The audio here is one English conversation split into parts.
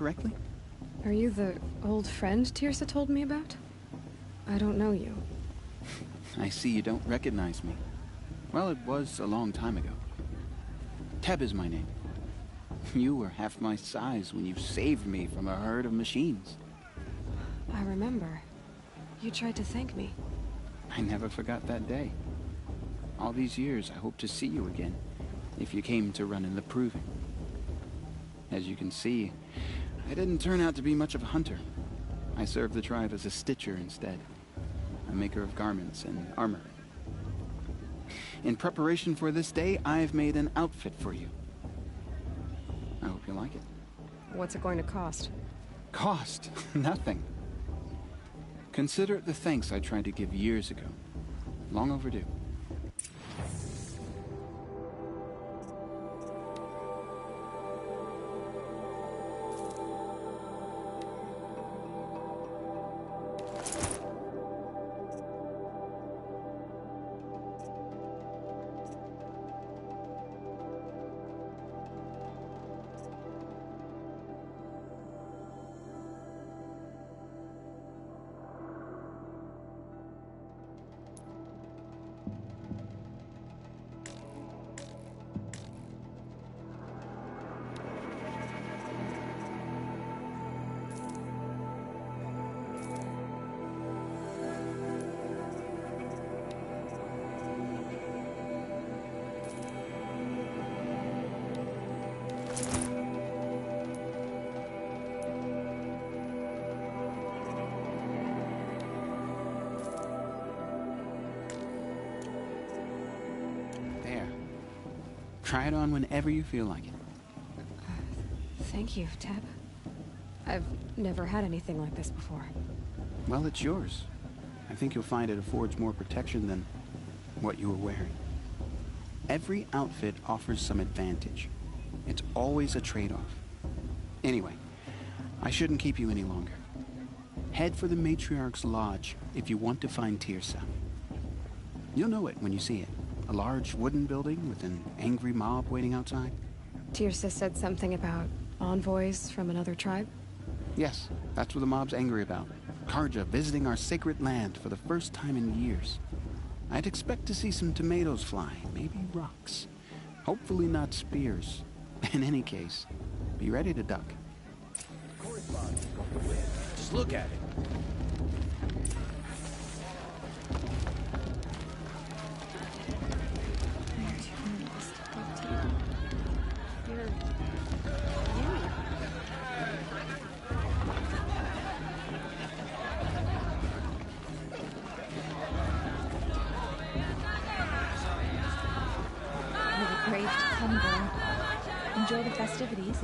correctly? Are you the old friend Tirsa told me about? I don't know you. I see you don't recognize me. Well, it was a long time ago. Teb is my name. You were half my size when you saved me from a herd of machines. I remember. You tried to thank me. I never forgot that day. All these years, I hope to see you again, if you came to run in the Proving. As you can see, I didn't turn out to be much of a hunter. I served the tribe as a stitcher instead, a maker of garments and armor. In preparation for this day, I've made an outfit for you. I hope you like it. What's it going to cost? Cost? Nothing. Consider it the thanks I tried to give years ago. Long overdue. Try it on whenever you feel like it. Thank you, Teb. I've never had anything like this before. Well, it's yours. I think you'll find it affords more protection than what you were wearing. Every outfit offers some advantage. It's always a trade-off. Anyway, I shouldn't keep you any longer. Head for the Matriarch's Lodge if you want to find Tirsa. You'll know it when you see it. A large wooden building with an angry mob waiting outside. Tirsa said something about envoys from another tribe? Yes, that's what the mob's angry about. Carja visiting our sacred land for the first time in years. I'd expect to see some tomatoes fly, maybe rocks. Hopefully not spears. In any case, be ready to duck. Just look at it. Enjoy the festivities.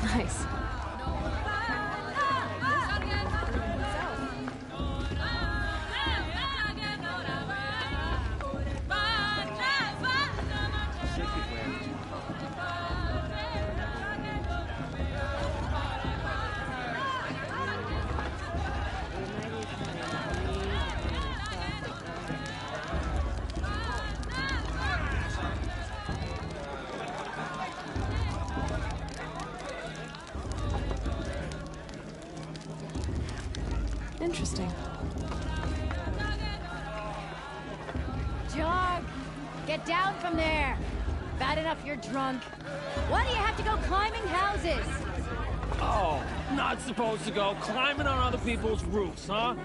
Nice. Interesting. Jog! Get down from there! Bad enough you're drunk. Why do you have to go climbing houses? Oh, not supposed to go climbing on other people's roofs, huh?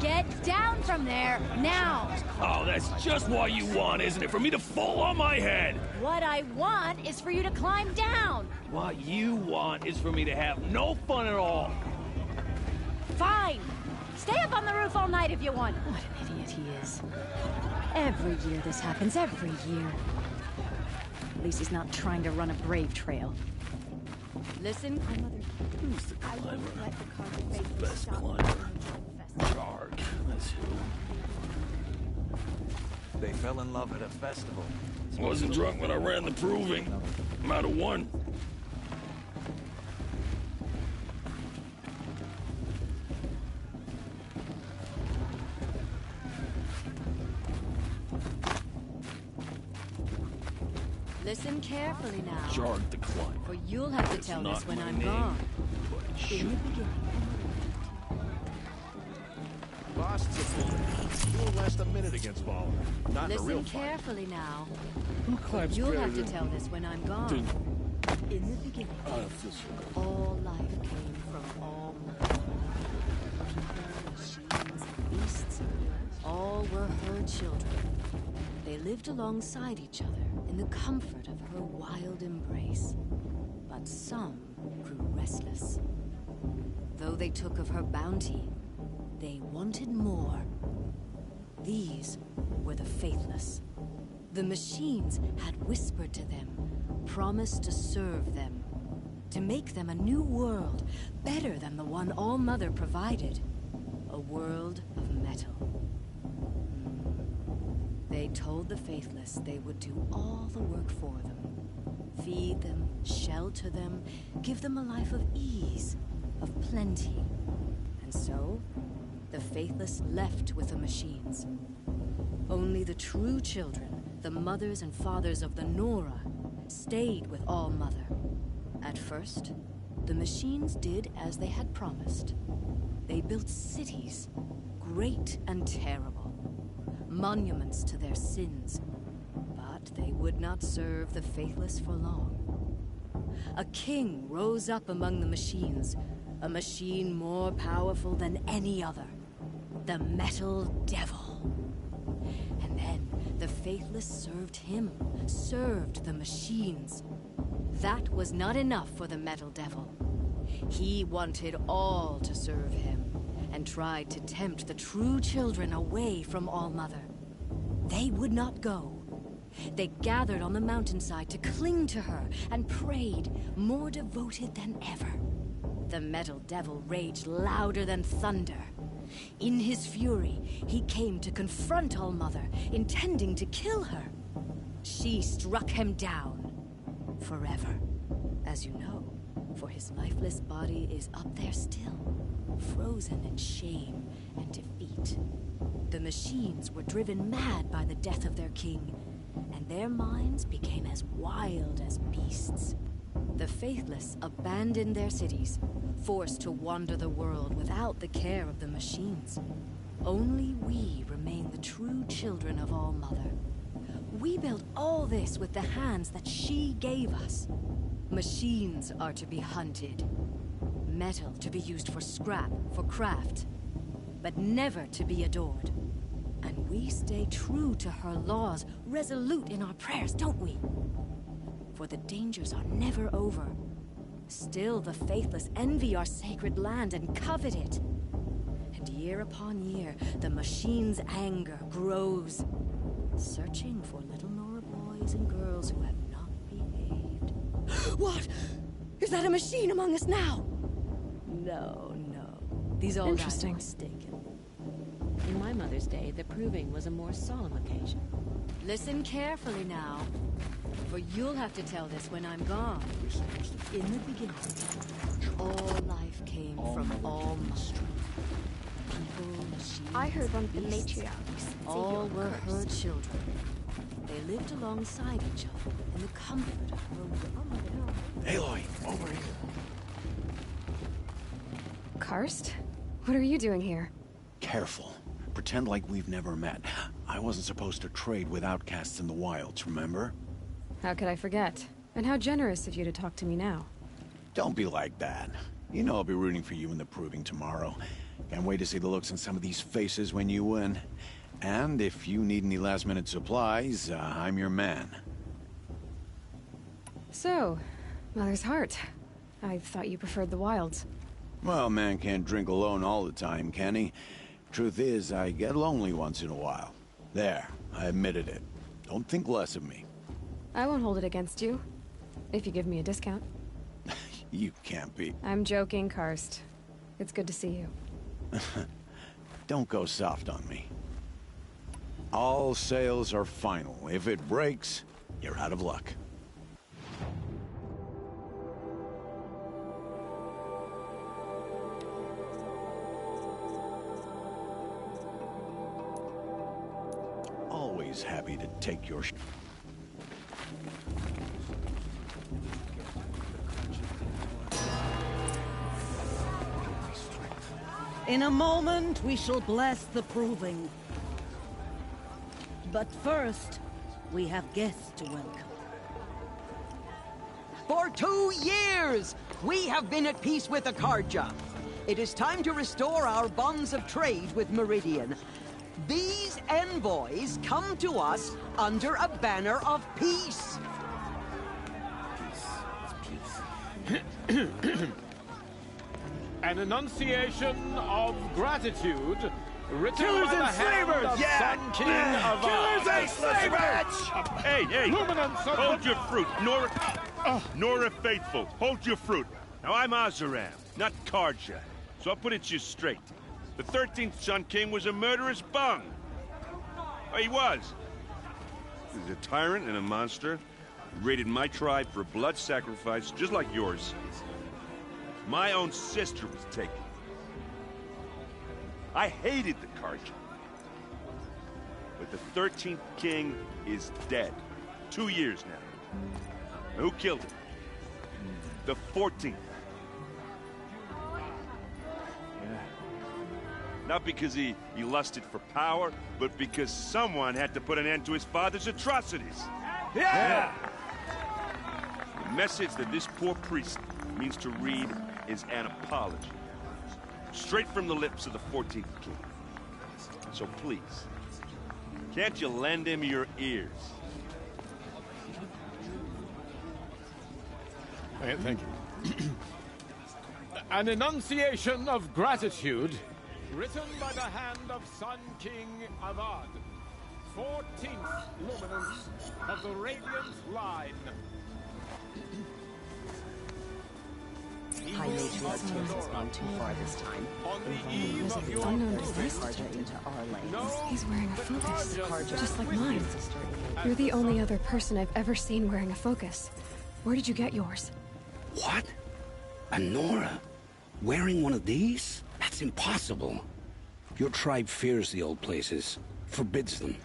Get down from there, now! Oh, that's just what you want, isn't it? For me to fall on my head! What I want is for you to climb down! What you want is for me to have no fun at all. Fine! Stay up on the roof all night if you want. What an idiot he is. Every year this happens, every year. At least he's not trying to run a brave trail. Listen, my mother... Who's the I climber? won't let the carpet Who's the faithful best stop climber? the festival. They fell in love at a festival. Wasn't drunk when I ran the proving. Might have won. Listen carefully now. Jarred the climb. For you'll have to It's tell not us when my I'm name, gone. but it In should. the beginning. Boss took it. You won't last a minute against Waller. Not in a real Listen fight. carefully now. Who climbs You'll better have to than tell this when I'm gone. In the beginning, all life came from all people, machines, and beasts. All were her children. They lived alongside each other in the comfort of her wild embrace. But some grew restless. Though they took of her bounty, they wanted more. These were the faithless. The machines had whispered to them, promised to serve them, to make them a new world, better than the one All-Mother provided. A world of metal. They told the faithless they would do all the work for them. Feed them, shelter them, give them a life of ease, of plenty. And so, the faithless left with the machines. Only the true children, the mothers and fathers of the Nora, stayed with All-Mother. At first, the machines did as they had promised. They built cities, great and terrible. Monuments to their sins. But they would not serve the faithless for long. A king rose up among the machines, a machine more powerful than any other. The Metal Devil. And then the faithless served him, served the machines. That was not enough for the Metal Devil. He wanted all to serve him, and tried to tempt the true children away from All-Mother. They would not go. They gathered on the mountainside to cling to her and prayed, more devoted than ever. The Metal Devil raged louder than thunder. In his fury, he came to confront All-Mother, intending to kill her. She struck him down. Forever. As you know, for his lifeless body is up there still, frozen in shame and defeat. The machines were driven mad by the death of their king, and their minds became as wild as beasts. The faithless abandoned their cities, forced to wander the world without the care of the machines. Only we remain the true children of All-Mother. We built all this with the hands that she gave us. Machines are to be hunted. Metal to be used for scrap, for craft. But never to be adored. And we stay true to her laws, resolute in our prayers, don't we? For the dangers are never over. Still the faithless envy our sacred land and covet it. And year upon year, the machine's anger grows, searching for little Nora boys and girls who have not behaved. What? Is that a machine among us now? No, no. These old guys are mistaken. In my mother's day, the proving was a more solemn occasion. Listen carefully now, for you'll have to tell this when I'm gone. In the beginning, all life came from All-Mother. People, machines, I heard one of the beasts, matriarchs say all you're were her cursed. children. They lived alongside each other in the comfort of her will. Aloy, over here. Karst? What are you doing here? Careful. Pretend like we've never met. I wasn't supposed to trade with outcasts in the wilds, remember? How could I forget? And how generous of you to talk to me now. Don't be like that. You know I'll be rooting for you in the proving tomorrow. Can't wait to see the looks on some of these faces when you win. And if you need any last-minute supplies, I'm your man. So, Mother's Heart. I thought you preferred the wilds. Well, man can't drink alone all the time, can he? Truth is, I get lonely once in a while. There, I admitted it. Don't think less of me. I won't hold it against you. If you give me a discount. You can't be. I'm joking, Karst. It's good to see you. Don't go soft on me. All sales are final. If it breaks, you're out of luck. Always happy to take your In a moment, we shall bless the proving. But first, we have guests to welcome. For 2 years, we have been at peace with Akarja. It is time to restore our bonds of trade with Meridian. These envoys come to us under a banner of peace. An enunciation of gratitude written Killers by the and hand slavers! of Yeah! Sun King of Killers and slavers! Hey! Luminance of Hold your fruit, Nora Faithful. Hold your fruit. Now I'm Oseram, not Karja, so I'll put it to you straight. The 13th Sun King was a murderous bung. Oh, he was. He was a tyrant and a monster. He raided my tribe for a blood sacrifice, just like yours. My own sister was taken. I hated the Karja. But the 13th king is dead. 2 years now. Now, who killed him? The 14th. Not because he lusted for power, but because someone had to put an end to his father's atrocities. Yeah! The message that this poor priest means to read is an apology. Straight from the lips of the 14th king. So please, can't you lend him your ears? Thank you. An enunciation of gratitude written by the hand of Sun King Avad, 14th luminance of the Radiant Line. High Nature has gone too far this time. Unknown device. Karja into our lanes. He's wearing a focus, Karja just like mine. You're the only other person I've ever seen wearing a focus. Where did you get yours? What? A Nora? Wearing one of these? That's impossible. Your tribe fears the old places, forbids them.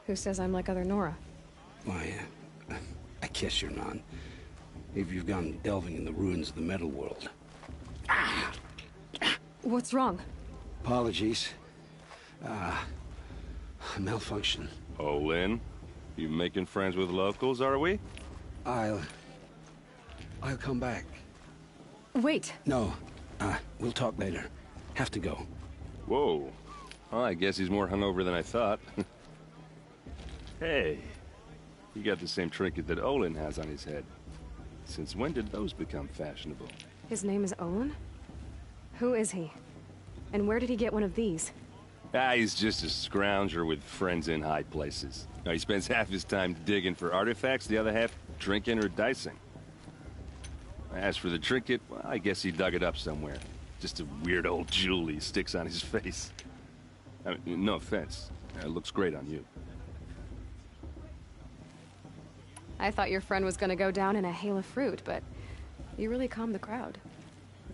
Who says I'm like other Nora? Why, I guess you're not. If you've gone delving in the ruins of the metal world. What's wrong? Apologies. Malfunction. Oh, Lynn, you making friends with locals, are we? I'll come back. Wait. No, we'll talk later. Have to go. Whoa. Well, I guess he's more hungover than I thought. Hey, you got the same trinket that Olin has on his head. Since when did those become fashionable? His name is Olin? Who is he? And where did he get one of these? He's just a scrounger with friends in high places. Now, he spends half his time digging for artifacts, the other half drinking or dicing. As for the trinket, well, I guess he dug it up somewhere. Just a weird old jewel he sticks on his face. I mean, no offense. It looks great on you. I thought your friend was gonna go down in a hail of fruit, but you really calmed the crowd.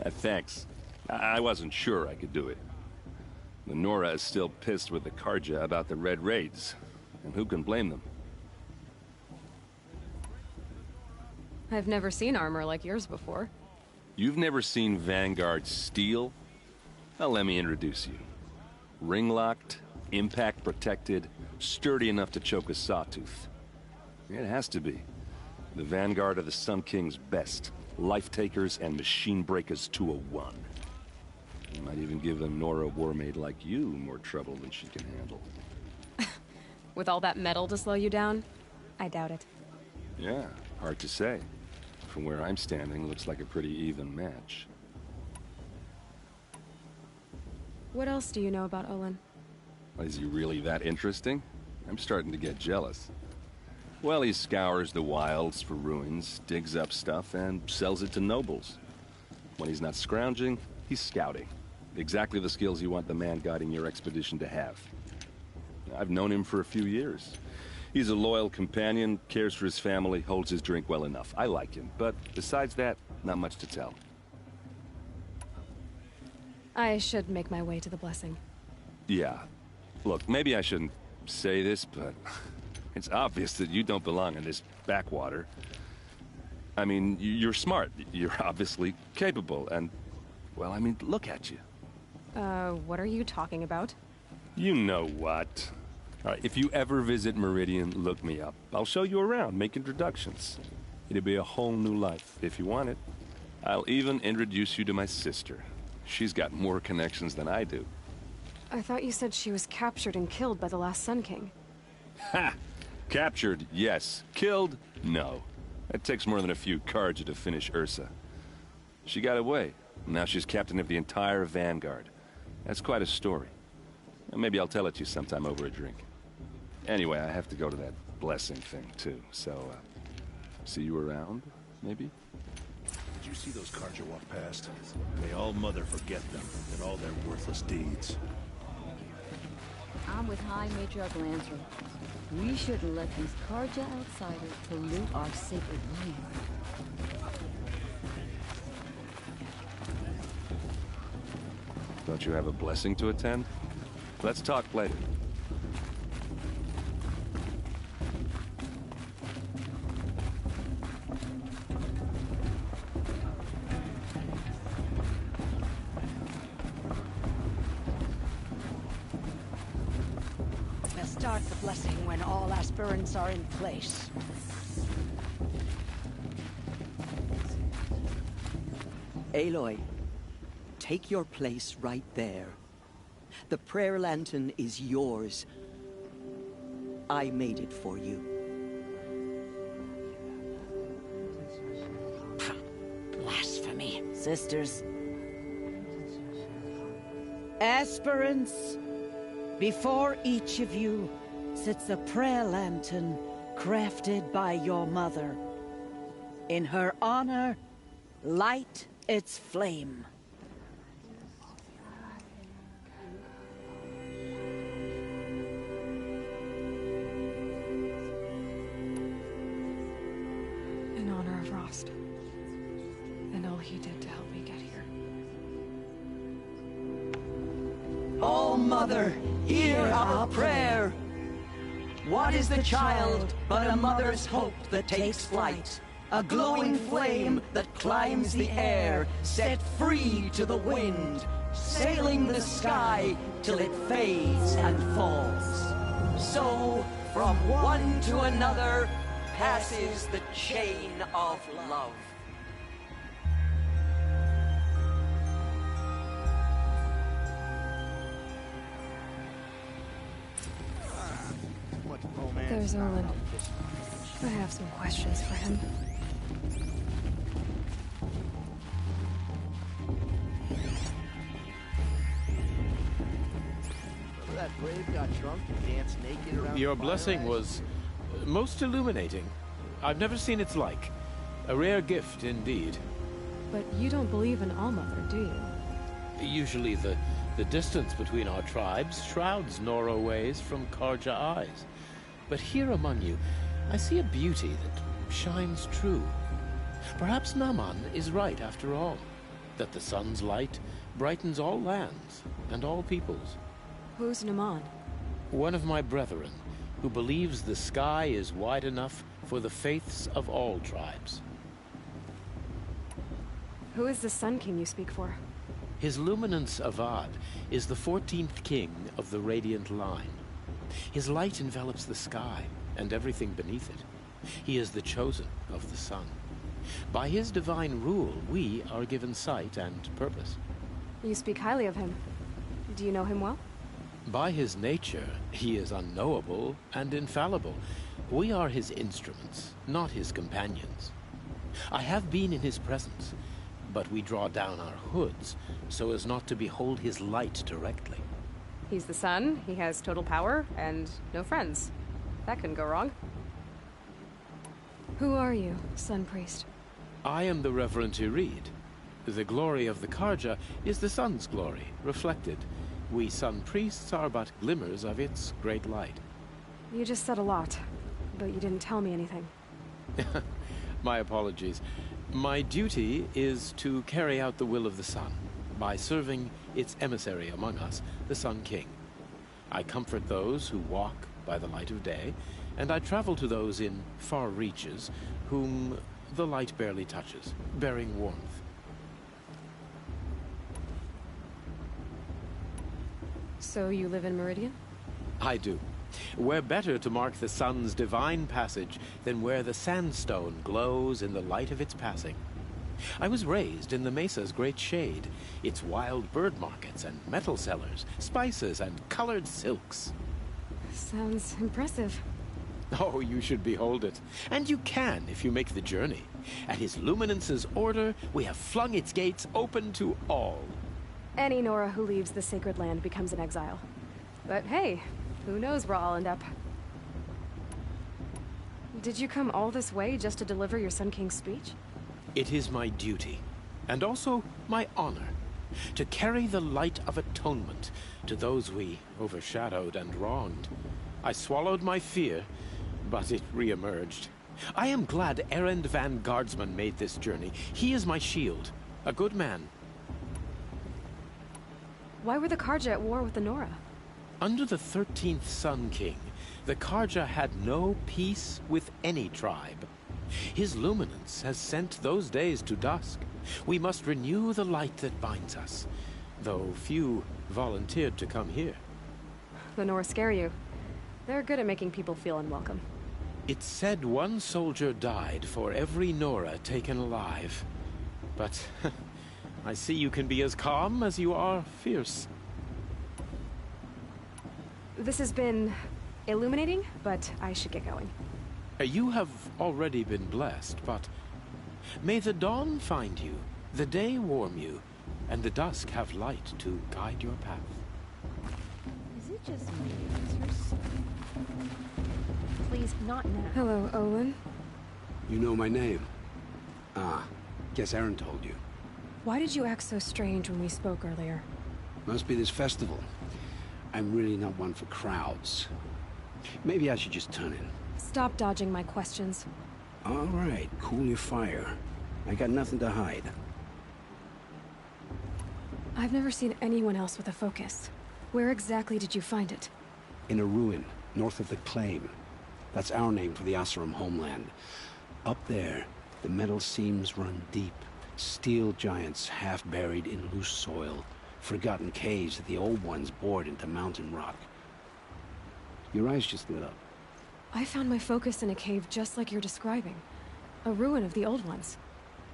Thanks. I wasn't sure I could do it. The Nora is still pissed with the Karja about the Red Raids, and who can blame them? I've never seen armor like yours before. You've never seen Vanguard steel? Well, let me introduce you. Ring-locked, impact-protected, sturdy enough to choke a sawtooth. It has to be. The Vanguard of the Sun King's best. Life-takers and machine breakers to a one. You might even give a Nora warmaid like you more trouble than she can handle. With all that metal to slow you down? I doubt it. Yeah, hard to say. From where I'm standing, looks like a pretty even match. What else do you know about Olin? Is he really that interesting? I'm starting to get jealous. Well, he scours the wilds for ruins, digs up stuff, and sells it to nobles. When he's not scrounging, he's scouting. Exactly the skills you want the man guiding your expedition to have. I've known him for a few years. He's a loyal companion, cares for his family, holds his drink well enough. I like him, but besides that, not much to tell. I should make my way to the blessing. Yeah. Look, maybe I shouldn't say this, but it's obvious that you don't belong in this backwater. I mean, you're smart. You're obviously capable, and, well, I mean, look at you. What are you talking about? You know what. All right, if you ever visit Meridian, look me up. I'll show you around, make introductions. It'll be a whole new life, if you want it. I'll even introduce you to my sister. She's got more connections than I do. I thought you said she was captured and killed by the last Sun King. Ha! Captured, yes. Killed, no. It takes more than a few Carja to finish Ursa. She got away. Now she's captain of the entire Vanguard. That's quite a story. Maybe I'll tell it to you sometime over a drink. Anyway, I have to go to that blessing thing, too. So, see you around, maybe? Did you see those Carja walk past? May all Mother forget them and all their worthless deeds. I'm with High Matriarch Lansra. We shouldn't let these Carja outsiders pollute our sacred land. Don't you have a blessing to attend? Let's talk later. We'll start the blessing when all aspirants are in place. Aloy, take your place right there. The prayer lantern is yours. I made it for you. Blasphemy. Sisters. Aspirants, before each of you sits a prayer lantern crafted by your mother. In her honor, light its flame. In honor of Rost. And all he did to help me get here. All Mother, hear our prayer. What is the child but a mother's hope that takes flight? A glowing flame that climbs the air, set free to the wind, sailing the sky till it fades and falls. So, from one to another, passes the chain of love. There's Olin. I have some questions for him. Remember that brave got drunk and danced naked around Your the blessing fire? was most illuminating. I've never seen its like. A rare gift indeed. But you don't believe in Allmother, do you? Usually the distance between our tribes shrouds Nora ways from Carja eyes. But here among you, I see a beauty that shines true. Perhaps Naman is right after all, that the sun's light brightens all lands and all peoples. Who's Naman? One of my brethren, who believes the sky is wide enough for the faiths of all tribes. Who is the Sun King you speak for? His Luminance Avad is the 14th king of the Radiant Line. His light envelops the sky and everything beneath it. He is the chosen of the sun. By his divine rule, we are given sight and purpose. You speak highly of him. Do you know him well? By his nature, he is unknowable and infallible. We are his instruments, not his companions. I have been in his presence, but we draw down our hoods so as not to behold his light directly. He's the sun, he has total power, and no friends. That couldn't go wrong. Who are you, Sun Priest? I am the Reverend Irid. The glory of the Carja is the sun's glory, reflected. We Sun Priests are but glimmers of its great light. You just said a lot, but you didn't tell me anything. My apologies. My duty is to carry out the will of the Sun by serving its emissary among us, the Sun King. I comfort those who walk by the light of day, and I travel to those in far reaches whom the light barely touches, bearing warmth. So you live in Meridian? I do. Where better to mark the sun's divine passage than where the sandstone glows in the light of its passing? I was raised in the Mesa's great shade, its wild bird markets and metal cellars, spices and colored silks. Sounds impressive. Oh, you should behold it. And you can if you make the journey. At His Luminance's order, we have flung its gates open to all. Any Nora who leaves the sacred land becomes an exile. But hey, who knows where I'll end up. Did you come all this way just to deliver your Sun King's speech? It is my duty, and also my honor, to carry the light of atonement to those we overshadowed and wronged. I swallowed my fear, but it re-emerged. I am glad Erend van Guardsman made this journey. He is my shield, a good man. Why were the Karja at war with the Nora? Under the 13th Sun King, the Karja had no peace with any tribe. His luminance has sent those days to dusk. We must renew the light that binds us, though few volunteered to come here. The Nora scare you. They're good at making people feel unwelcome. It's said one soldier died for every Nora taken alive. But I see you can be as calm as you are fierce. This has been illuminating, but I should get going. You have already been blessed, but may the dawn find you, the day warm you, and the dusk have light to guide your path. Is it just me? Is her son? Please, not now. Hello, Olin. You know my name? Ah, guess Aaron told you. Why did you act so strange when we spoke earlier? Must be this festival. I'm really not one for crowds. Maybe I should just turn in. Stop dodging my questions. All right, cool your fire. I got nothing to hide. I've never seen anyone else with a focus. Where exactly did you find it? In a ruin, north of the Claim. That's our name for the Oseram homeland. Up there, the metal seams run deep. Steel giants half buried in loose soil. Forgotten caves that the old ones bored into mountain rock. Your eyes just lit up. I found my focus in a cave just like you're describing. A ruin of the old ones.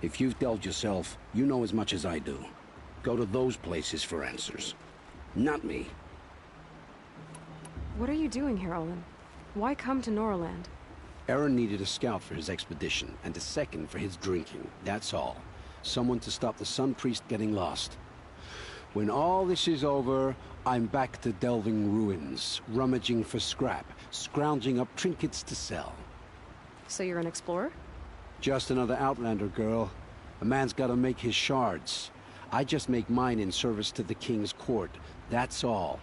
If you've delved yourself, you know as much as I do. Go to those places for answers. Not me. What are you doing here, Olin? Why come to Noraland? Aaron needed a scout for his expedition, and a second for his drinking. That's all. Someone to stop the Sun Priest getting lost. When all this is over, I'm back to delving ruins, rummaging for scrap, scrounging up trinkets to sell. So you're an explorer? Just another Outlander, girl. A man's gotta make his shards. I just make mine in service to the King's court. That's all.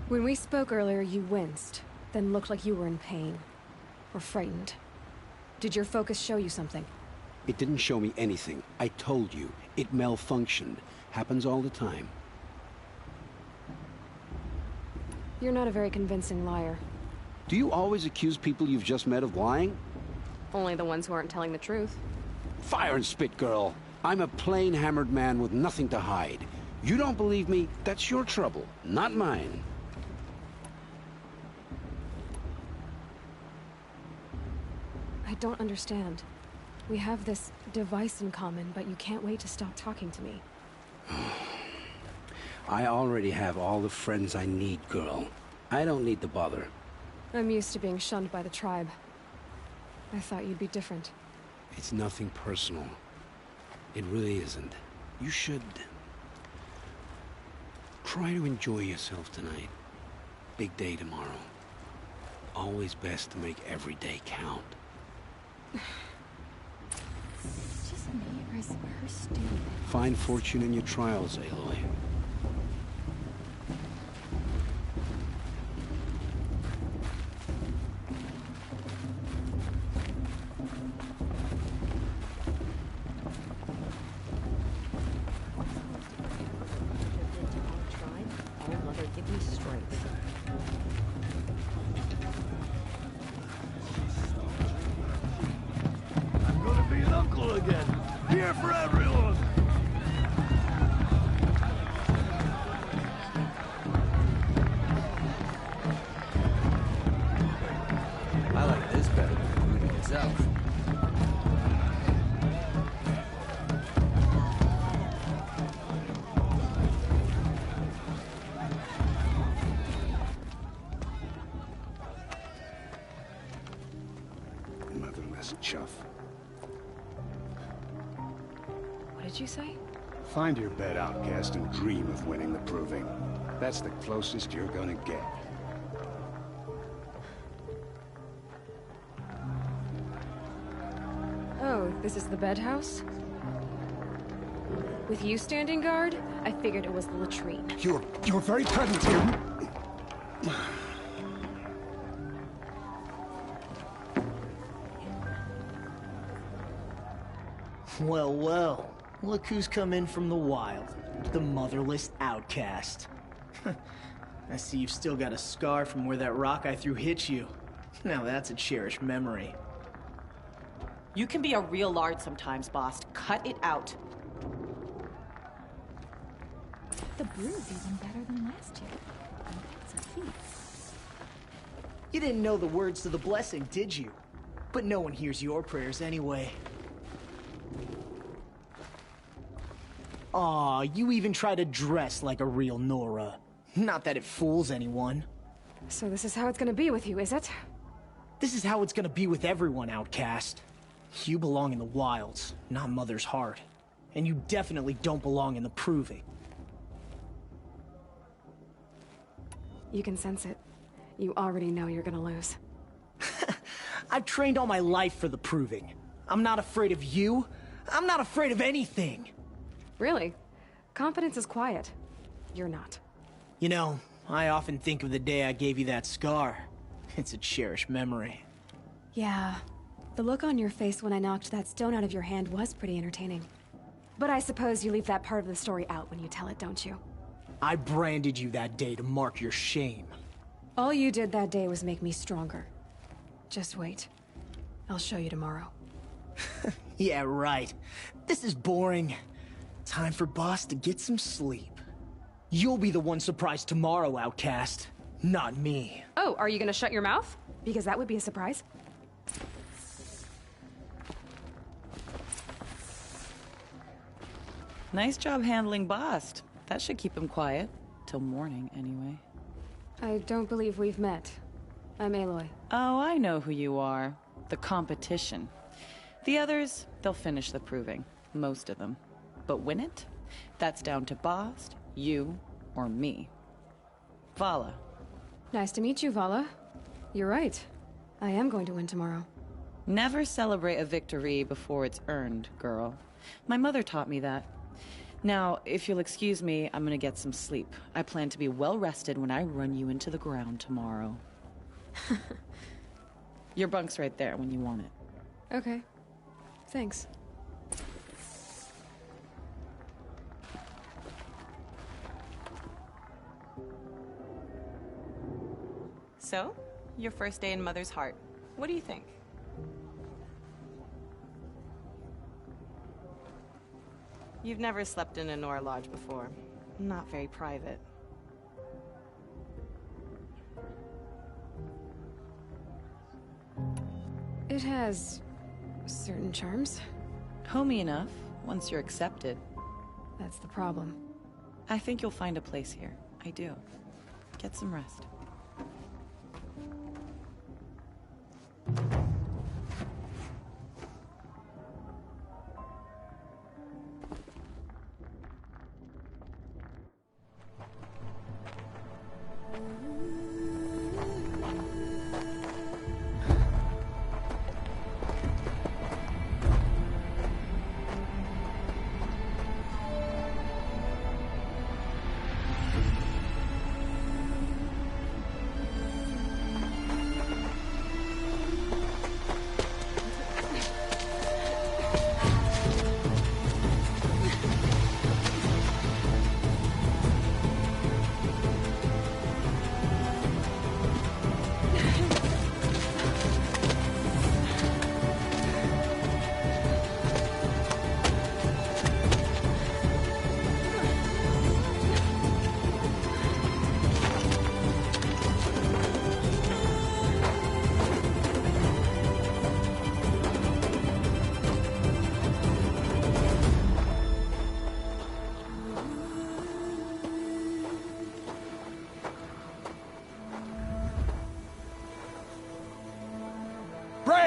When we spoke earlier, you winced, then looked like you were in pain. Or frightened. Did your focus show you something? It didn't show me anything. I told you. It malfunctioned. Happens all the time. You're not a very convincing liar. Do you always accuse people you've just met of lying? Only the ones who aren't telling the truth. Fire and spit, girl. I'm a plain hammered man with nothing to hide. You don't believe me? That's your trouble, not mine. I don't understand. We have this device in common, but you can't wait to stop talking to me. I already have all the friends I need, girl. I don't need the bother. I'm used to being shunned by the tribe. I thought you'd be different. It's nothing personal. It really isn't. You should... try to enjoy yourself tonight. Big day tomorrow. Always best to make every day count. It's just me, or is her stupid? Find fortune in your trials, Aloy. me straight. I'm gonna be an uncle again. Here for everyone. I like this better than the movie itself. Motherless chuff. What did you say? Find your bed, outcast, and dream of winning the proving. That's the closest you're gonna get. Oh, this is the bed house? With you standing guard, I figured it was the latrine. You're very present here. Well, well. Look who's come in from the wild. The motherless outcast. I see you've still got a scar from where that rock I threw hit you. Now that's a cherished memory. You can be a real lard sometimes, boss. Cut it out. The brew's even better than last year. That's a feat. You didn't know the words to the blessing, did you? But no one hears your prayers anyway. Aw, you even try to dress like a real Nora. Not that it fools anyone. So this is how it's gonna be with you, is it? This is how it's gonna be with everyone, outcast. You belong in the wilds, not Mother's heart. And you definitely don't belong in the proving. You can sense it. You already know you're gonna lose. I've trained all my life for the proving. I'm not afraid of you. I'm not afraid of anything. Really? Confidence is quiet. You're not. You know, I often think of the day I gave you that scar. It's a cherished memory. Yeah. The look on your face when I knocked that stone out of your hand was pretty entertaining. But I suppose you leave that part of the story out when you tell it, don't you? I branded you that day to mark your shame. All you did that day was make me stronger. Just wait. I'll show you tomorrow. Yeah, right. This is boring. Time for Boss to get some sleep. You'll be the one surprised tomorrow, outcast. Not me. Oh, are you gonna shut your mouth? Because that would be a surprise. Nice job handling Bast. That should keep him quiet. Till morning, anyway. I don't believe we've met. I'm Aloy. Oh, I know who you are. The competition. The others, they'll finish the proving. Most of them. But win it? That's down to Bast, you, or me. Vala. Nice to meet you, Vala. You're right. I am going to win tomorrow. Never celebrate a victory before it's earned, girl. My mother taught me that. Now, if you'll excuse me, I'm gonna get some sleep. I plan to be well rested when I run you into the ground tomorrow. Your bunk's right there when you want it. Okay. Thanks. So, your first day in Mother's heart. What do you think? You've never slept in a Nora lodge before. Not very private. It has certain charms. Homey enough, once you're accepted. That's the problem. I think you'll find a place here. I do. Get some rest.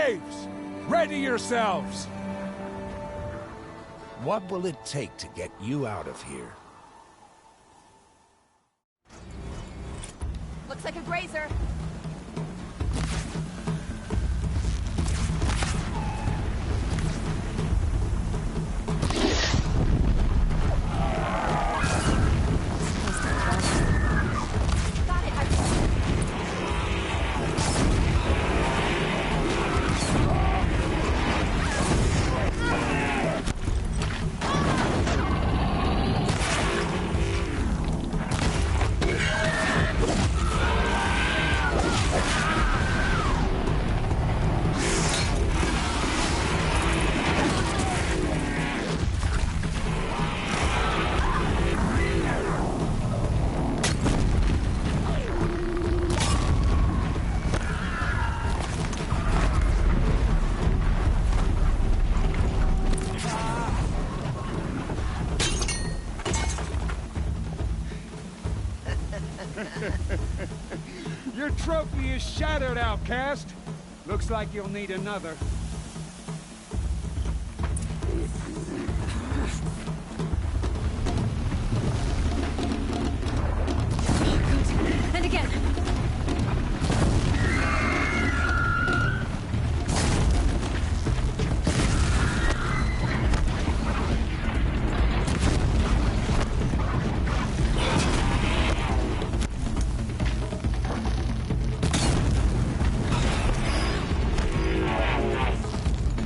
Braves! Ready yourselves! What will it take to get you out of here? Looks like a grazer. Your trophy is shattered, outcast. Looks like you'll need another. And again.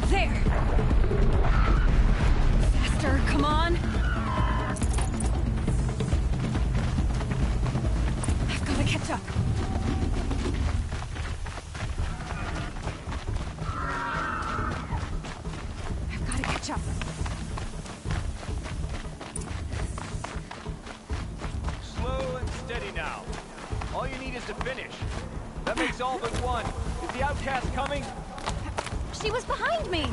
There. Faster, come on. I've got to catch up. I've got to catch up. Slow and steady now. All you need is to finish. That makes all but one. Is the outcast coming? She was behind me.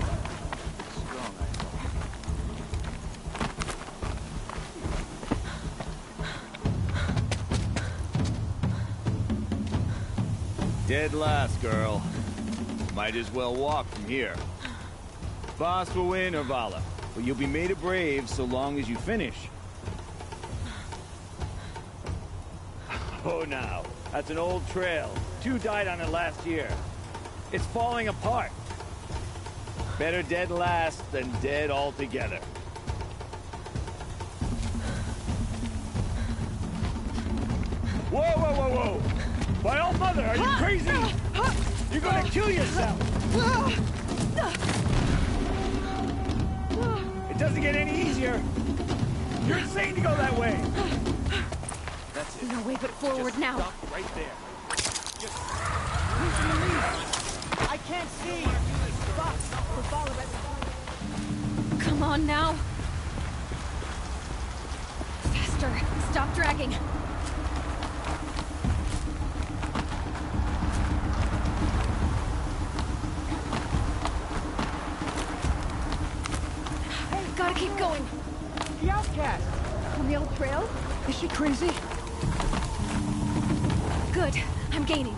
Dead last, girl. Might as well walk from here. Boss will win or Vala, but you'll be made a brave so long as you finish. Oh, now. That's an old trail. 2 died on it last year. It's falling apart. Better dead last than dead altogether. Whoa, whoa, whoa, whoa! My old mother, are you crazy? You're gonna kill yourself! It doesn't get any easier! You're insane to go that way! That's it. No way but forward Just now. stop right there. I can't see! Come on now. Faster. Stop dragging. Gotta keep going. The outcast! On the old trail? Is she crazy? Good. I'm gaining.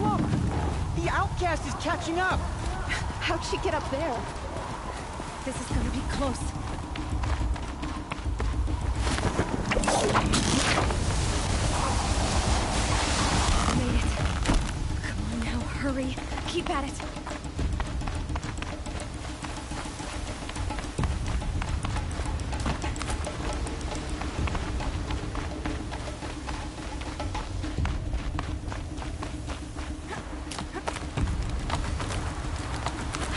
Look! The outcast is catching up! How'd she get up there? This is gonna be close. Made it. Come on now, hurry. Keep at it.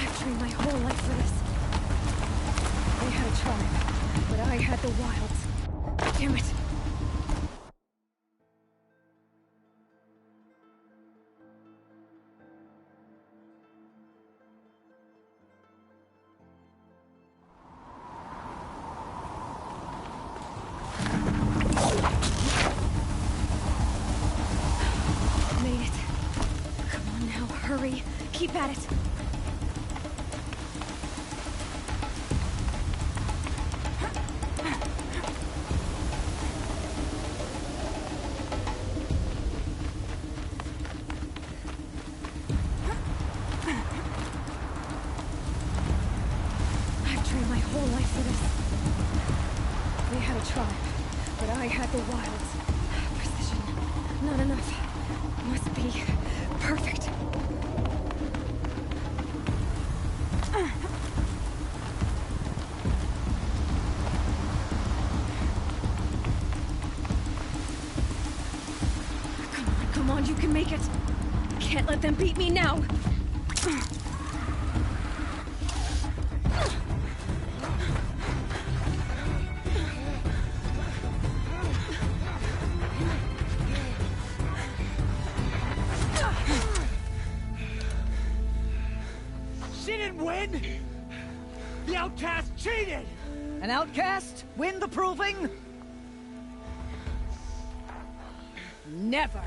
I've trained my whole life for this. They had a tribe, but I had the wilds. Damn it. Made it. Come on now, hurry. Keep at it. had the wilds. Precision. Not enough. Must be perfect. Come on, you can make it. Can't let them beat me now. She didn't win! The outcast cheated! An outcast win the proving? Never!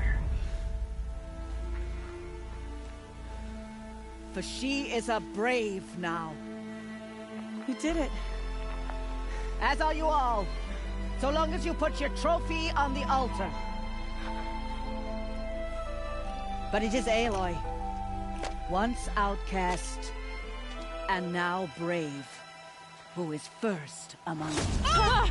For she is a brave now. You did it. As are you all. So long as you put your trophy on the altar. But it is Aloy. Once outcast, and now brave, who is first among us. Ah!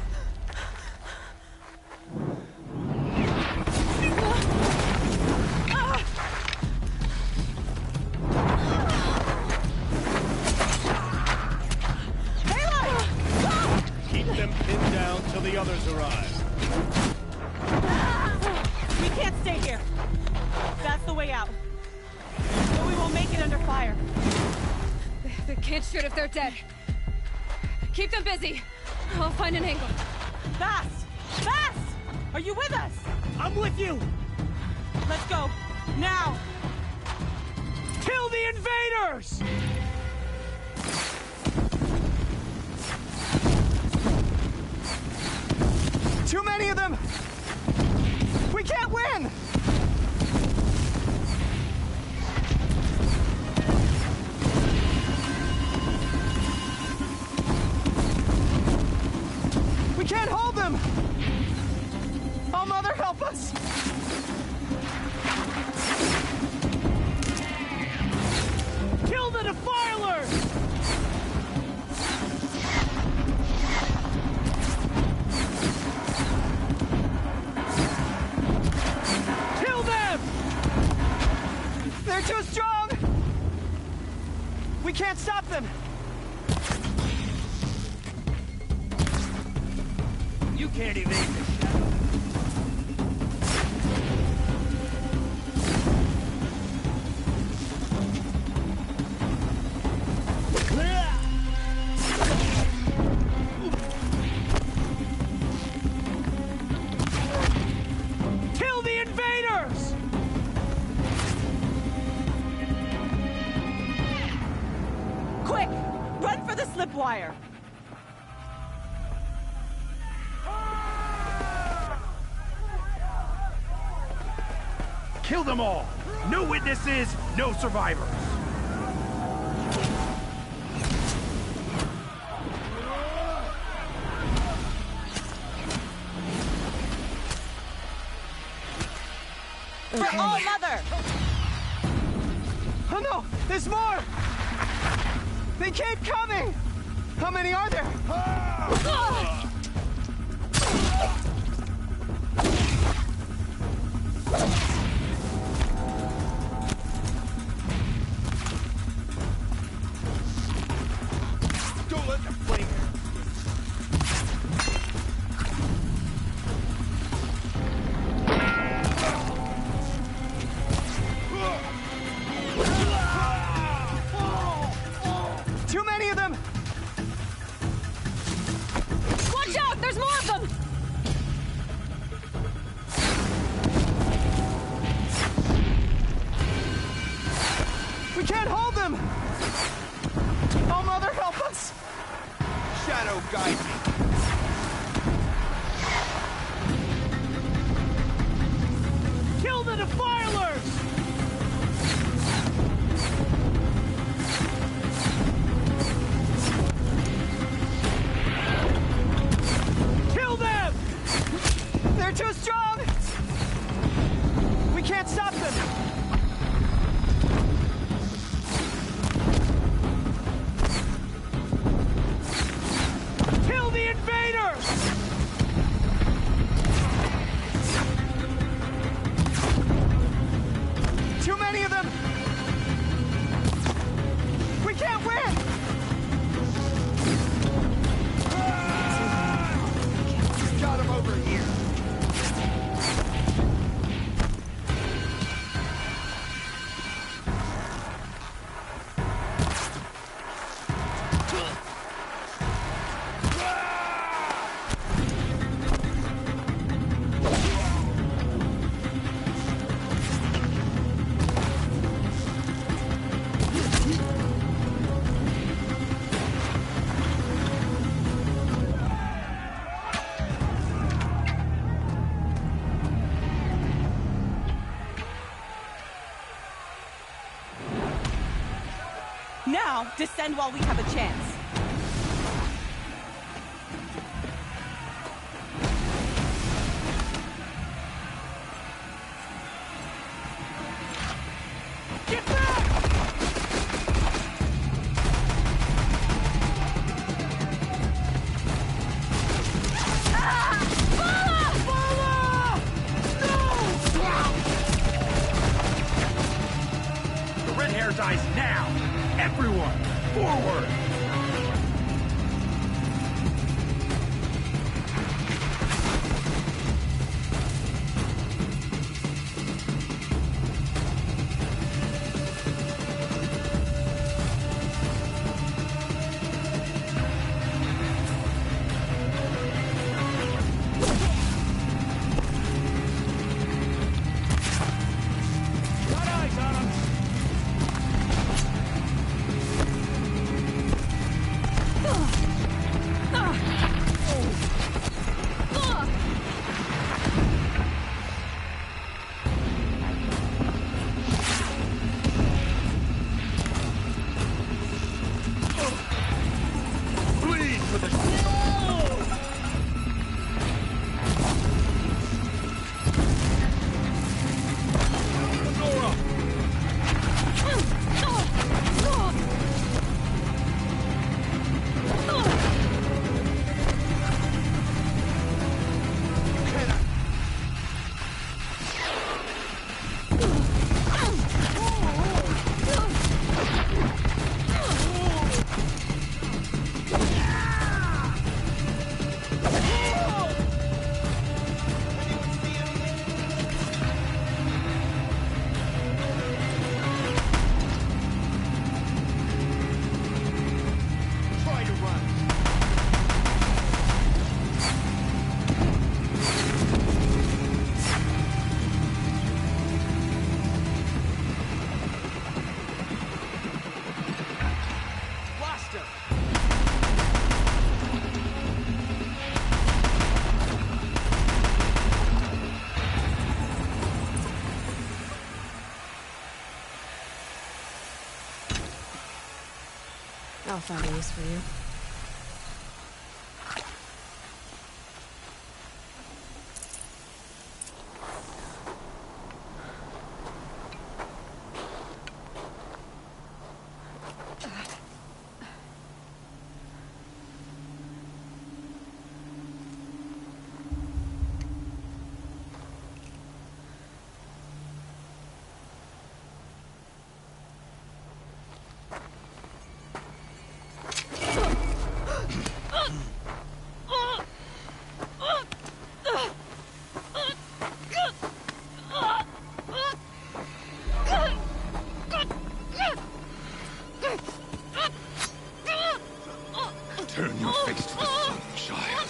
Keep them pinned down till the others arrive. We can't stay here. That's the way out. But we won't make it under fire. They can't shoot if they're dead. Keep them busy. I'll find an angle. Fast! Fast! Are you with us? I'm with you! Let's go. Now! Kill the invaders! Too many of them! We can't win! We can't hold them! Oh, Mother, help us! Kill the Defilers! Kill them! They're too strong! We can't stop them! You can't evade this shadow. Kill the invaders! Quick! Run for the slip wire! Kill them all! No witnesses, no survivors! For All Mother! Oh no! There's more! They keep coming! How many are there? Don't let them flame. Too many of them! Watch out! There's more of them! We can't hold them! Oh, Mother, help us! Shadow guide me. Kill the Defilers! Kill them! They're too strong! We can't stop them! Kill the invaders! Now, descend while we have a chance. Get back! The red hair dies now! Everyone, forward! I'll find a use for you. Turn your face to the sun, child.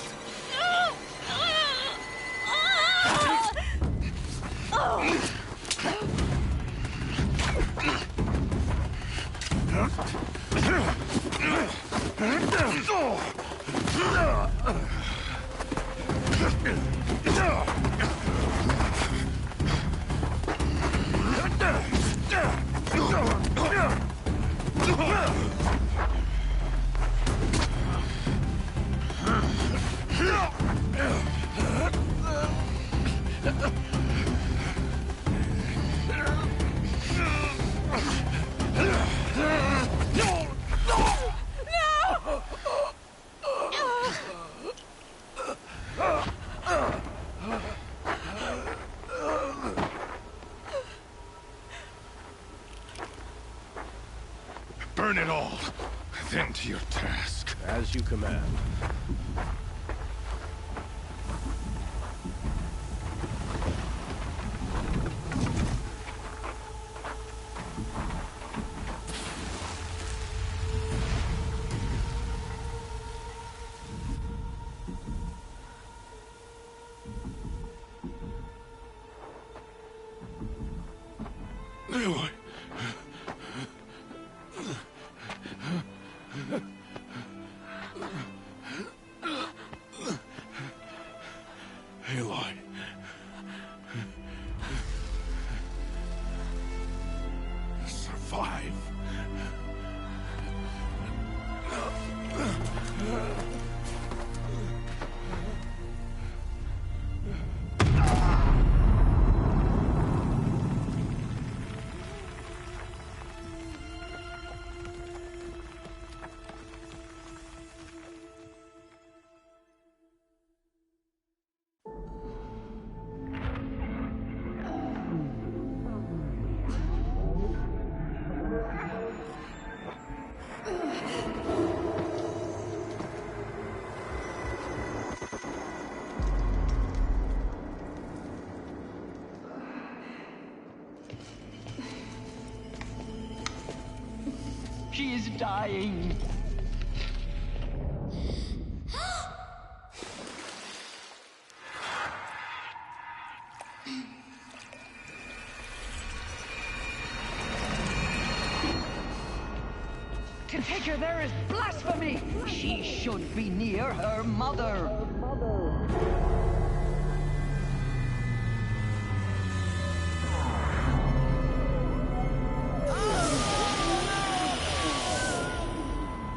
Burn it all, then to your task. As you command. Aloy. Aloy. Survive. She is dying. To take her there is blasphemy! She should be near her mother.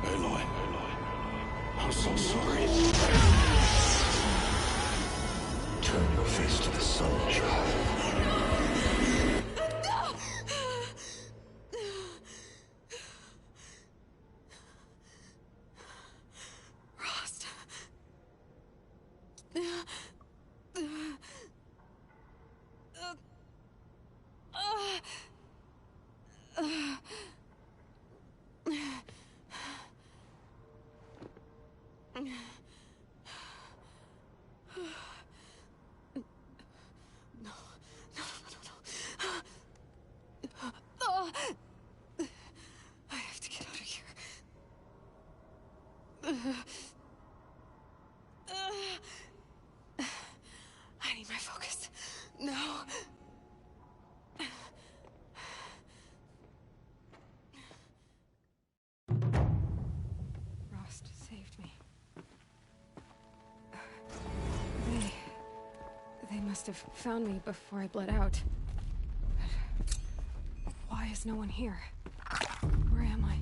Aloy, I'm so sorry. Turn your face to the sun, child. Rost. I have to get out of here. I need my focus. No. Rost saved me. They must have found me before I bled out. But why is no one here? Where am I?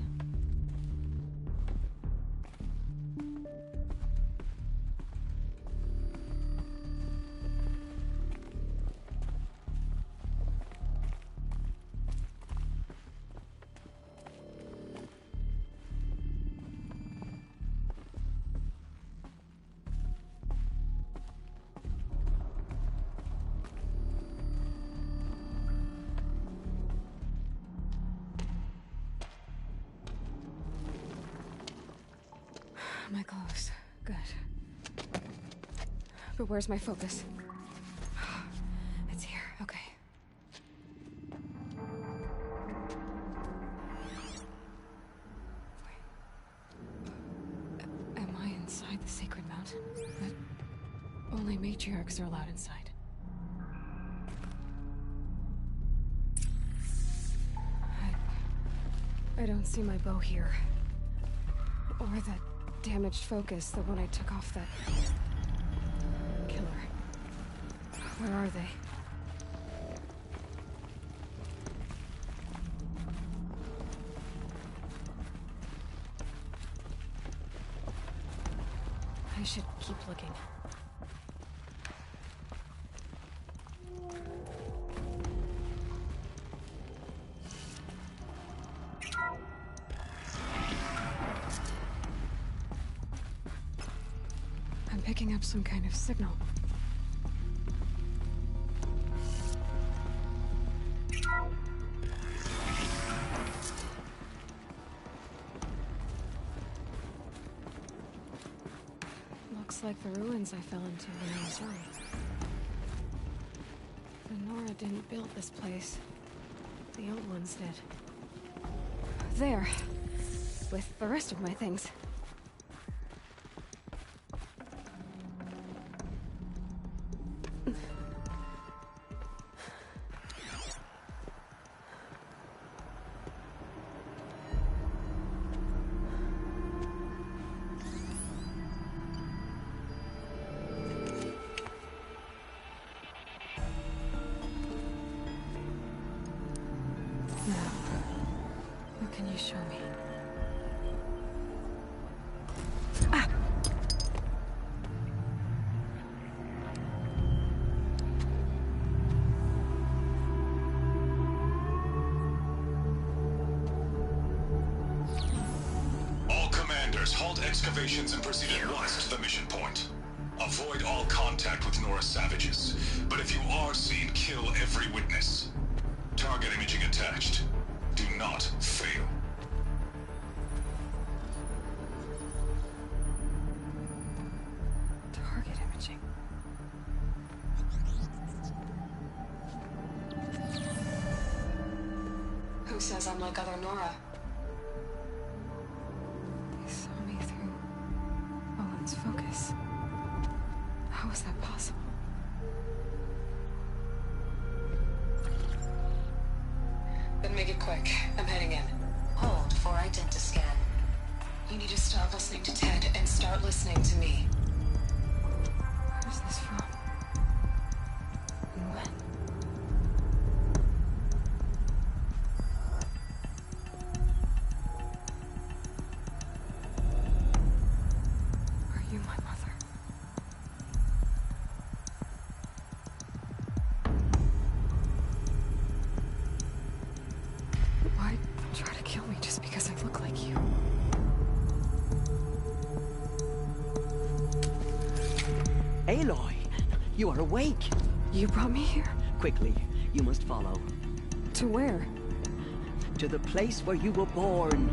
My clothes. Good. But where's my focus? It's here. Okay. Wait. Am I inside the Sacred Mountain? But only matriarchs are allowed inside. I don't see my bow here. Or that damaged focus, the one I took off that killer. Where are they? I should keep looking. Picking up some kind of signal. Looks like the ruins I fell into when I was young. The Nora didn't build this place. The old ones did. There. With the rest of my things. What can you show me? All commanders, halt excavations and proceed at once to the mission point. Avoid all contact with Nora savages, but if you are seen, kill every witness. Target imaging attached. Do not fail. Target imaging. Who says I'm like other Nora? Make it quick. I'm heading in. Hold for identiscan. You need to stop listening to Ted and start listening to me. Where's this from? And when? Are you my mother? Why try to kill me just because I look like you? Aloy, you are awake. You brought me here? Quickly, you must follow. To where? To the place where you were born.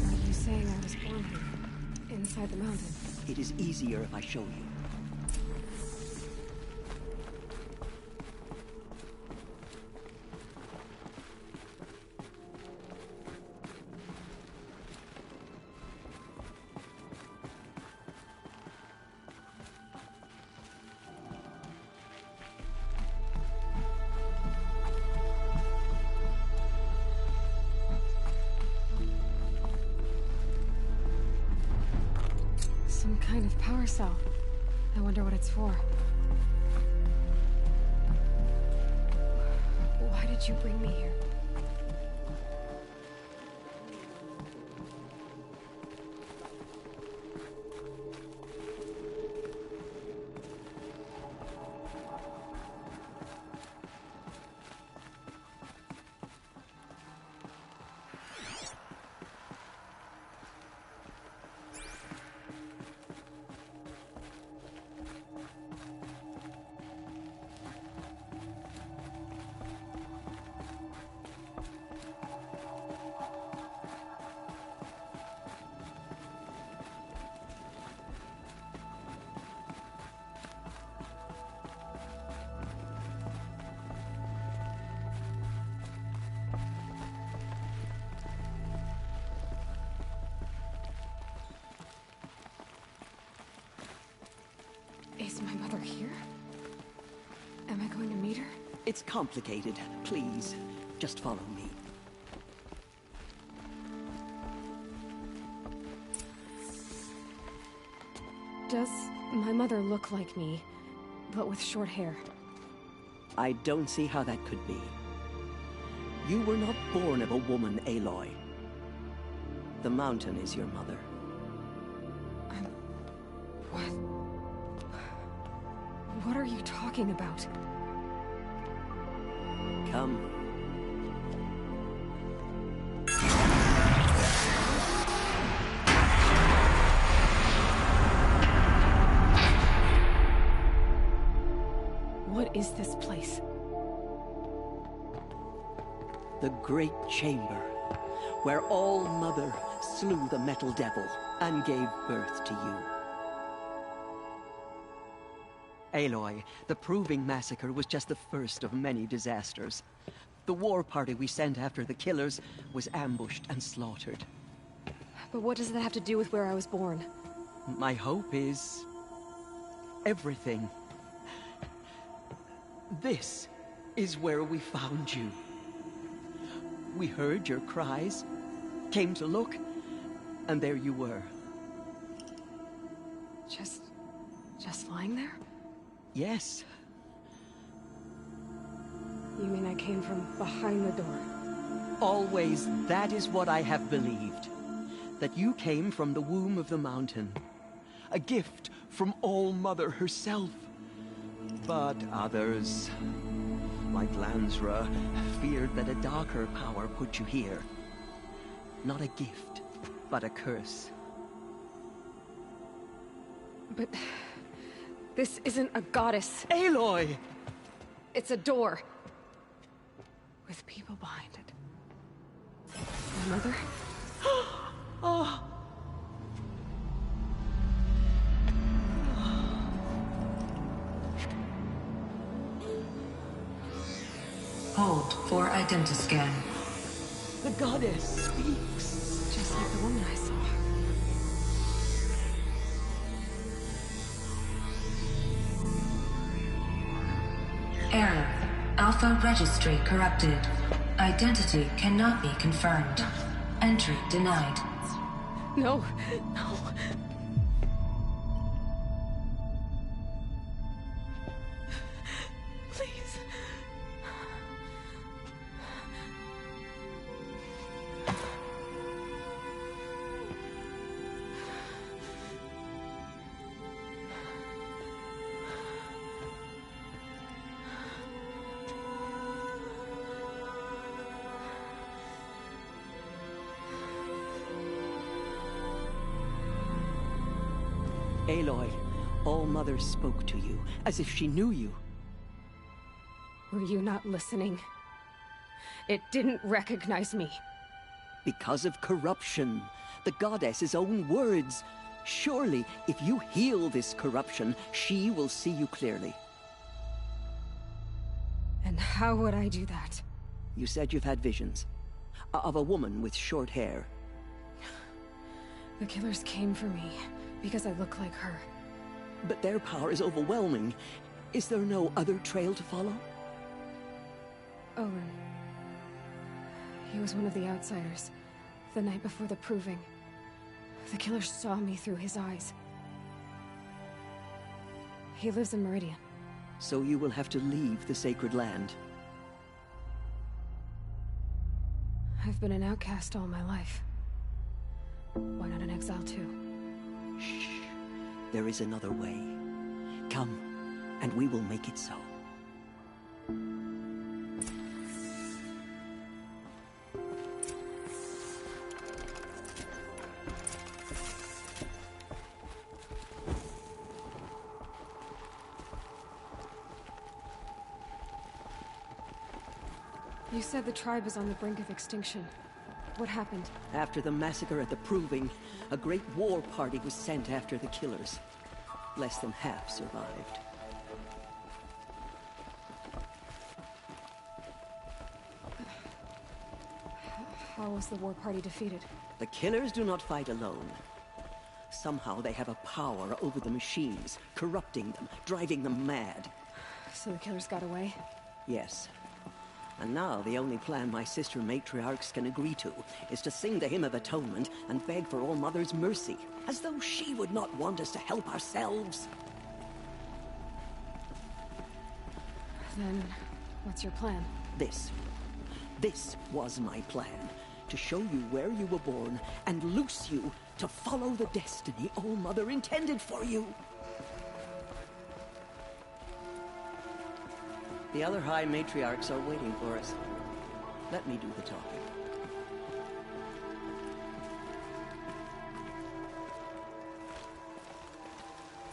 Are you saying I was born here? Inside the mountain? It is easier if I show you. Some kind of power cell. I wonder what it's for. Why did you bring me here? Is my mother here? Am I going to meet her? It's complicated. Please, just follow me. Does my mother look like me, but with short hair? I don't see how that could be. You were not born of a woman, Aloy. The mountain is your mother. What? What are you talking about? Come. What is this place? The Great Chamber, where All-Mother slew the Metal Devil and gave birth to you. Aloy, the Proving Massacre was just the first of many disasters. The war party we sent after the killers was ambushed and slaughtered. But what does that have to do with where I was born? My hope is... everything. This is where we found you. We heard your cries, came to look, and there you were. Just lying there? Yes. You mean I came from behind the door? Always, that is what I have believed. That you came from the womb of the mountain. A gift from All-Mother herself. But others, like Lansra, feared that a darker power put you here. Not a gift, but a curse. But... this isn't a goddess. Aloy! It's a door. With people behind it. My mother? Oh! Hold for identiscan. The goddess speaks. Just like the woman I saw. Alpha Registry corrupted. Identity cannot be confirmed. Entry denied. No, no. Please. Aloy, All-Mother spoke to you, as if she knew you. Were you not listening? It didn't recognize me. Because of corruption. The goddess's own words. Surely, if you heal this corruption, she will see you clearly. And how would I do that? You said you've had visions. Of a woman with short hair. The killers came for me, because I look like her. But their power is overwhelming. Is there no other trail to follow? Owen. He was one of the outsiders, the night before the proving. The killer saw me through his eyes. He lives in Meridian. So you will have to leave the sacred land. I've been an outcast all my life. Why not an exile too? Shh. There is another way. Come, and we will make it so. You said the tribe is on the brink of extinction. What happened? After the massacre at the Proving, a great war party was sent after the killers. Less than half survived. How was the war party defeated? The killers do not fight alone. Somehow they have a power over the machines, corrupting them, driving them mad. So the killers got away? Yes. And now the only plan my sister matriarchs can agree to is to sing the Hymn of Atonement and beg for All-Mother's mercy, as though she would not want us to help ourselves. Then, what's your plan? This was my plan. To show you where you were born and loose you to follow the destiny All-Mother intended for you. The other High Matriarchs are waiting for us. Let me do the talking.